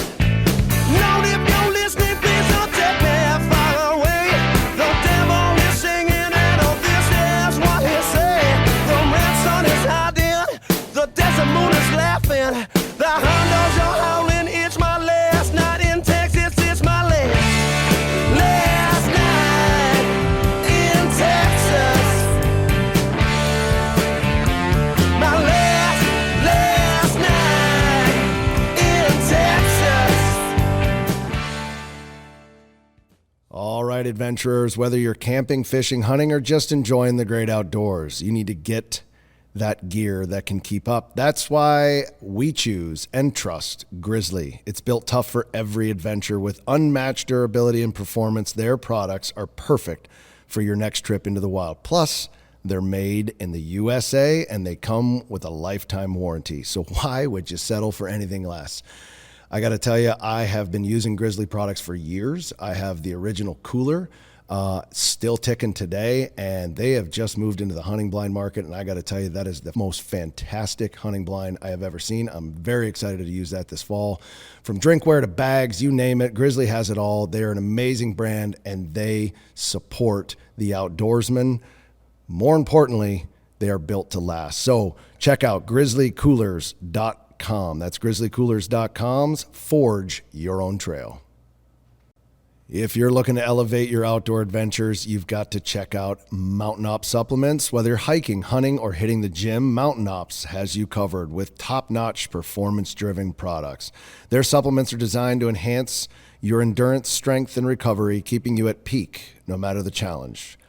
Lord, if you're listening, please don't take me far away. The devil is singing and all this is what he's saying. The red sun is hiding, the desert moon is laughing. The hound dogs are howling, it's my last night in Texas, it's my last night in Texas. My last night in Texas. All right, adventurers, whether you're camping, fishing, hunting, or just enjoying the great outdoors, you need to get that gear that can keep up. That's why we choose and trust Grizzly. It's built tough for every adventure with unmatched durability and performance. Their products are perfect for your next trip into the wild. Plus, they're made in the USA and they come with a lifetime warranty. So why would you settle for anything less? I got to tell you, I have been using Grizzly products for years. I have the original cooler, still ticking today, and they have just moved into the hunting blind market. And I got to tell you, that is the most fantastic hunting blind I have ever seen. I'm very excited to use that this fall. From drinkware to bags, you name it, Grizzly has it all. They're an amazing brand, and they support the outdoorsman. More importantly, they are built to last. So check out grizzlycoolers.com. That's grizzlycoolers.com's Forge Your Own Trail. If you're looking to elevate your outdoor adventures, you've got to check out Mountain Ops supplements. Whether you're hiking, hunting, or hitting the gym, Mountain Ops has you covered with top-notch performance-driven products. Their supplements are designed to enhance your endurance, strength, and recovery, keeping you at peak no matter the challenge.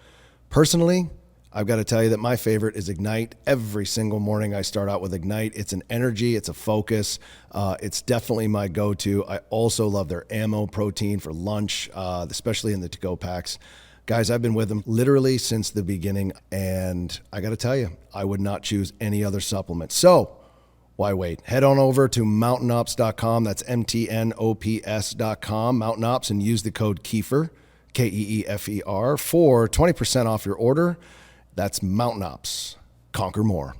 Personally, I've got to tell you that my favorite is Ignite. Every single morning I start out with Ignite. It's an energy, it's a focus. It's definitely my go-to. I also love their ammo protein for lunch, especially in the to-go packs. Guys, I've been with them literally since the beginning, and I got to tell you, I would not choose any other supplement. So why wait? Head on over to mountainops.com. That's MTNOPS.com, Mountain Ops, and use the code Keefer, Keefer, for 20% off your order. That's Mountain Ops. Conquer more.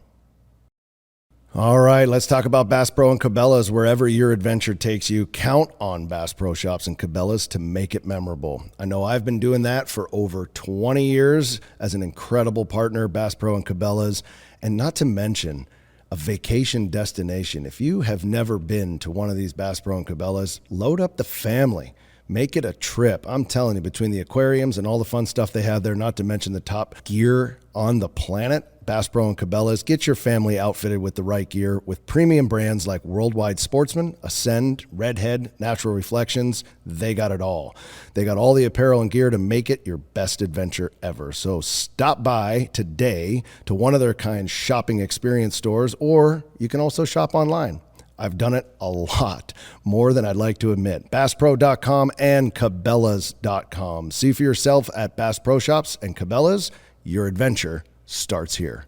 All right, let's talk about Bass Pro and Cabela's. Wherever your adventure takes you, count on Bass Pro Shops and Cabela's to make it memorable. I know I've been doing that for over 20 years as an incredible partner, Bass Pro and Cabela's, and not to mention a vacation destination. If you have never been to one of these Bass Pro and Cabela's, load up the family. Make it a trip. I'm telling you, between the aquariums and all the fun stuff they have there, not to mention the top gear on the planet, Bass Pro and Cabela's, get your family outfitted with the right gear with premium brands like Worldwide Sportsman, Ascend, Redhead, Natural Reflections. They got it all. They got all the apparel and gear to make it your best adventure ever. So stop by today to one of their kind shopping experience stores, or you can also shop online. I've done it a lot, more than I'd like to admit. BassPro.com and Cabela's.com. See for yourself at Bass Pro Shops and Cabela's. Your adventure starts here.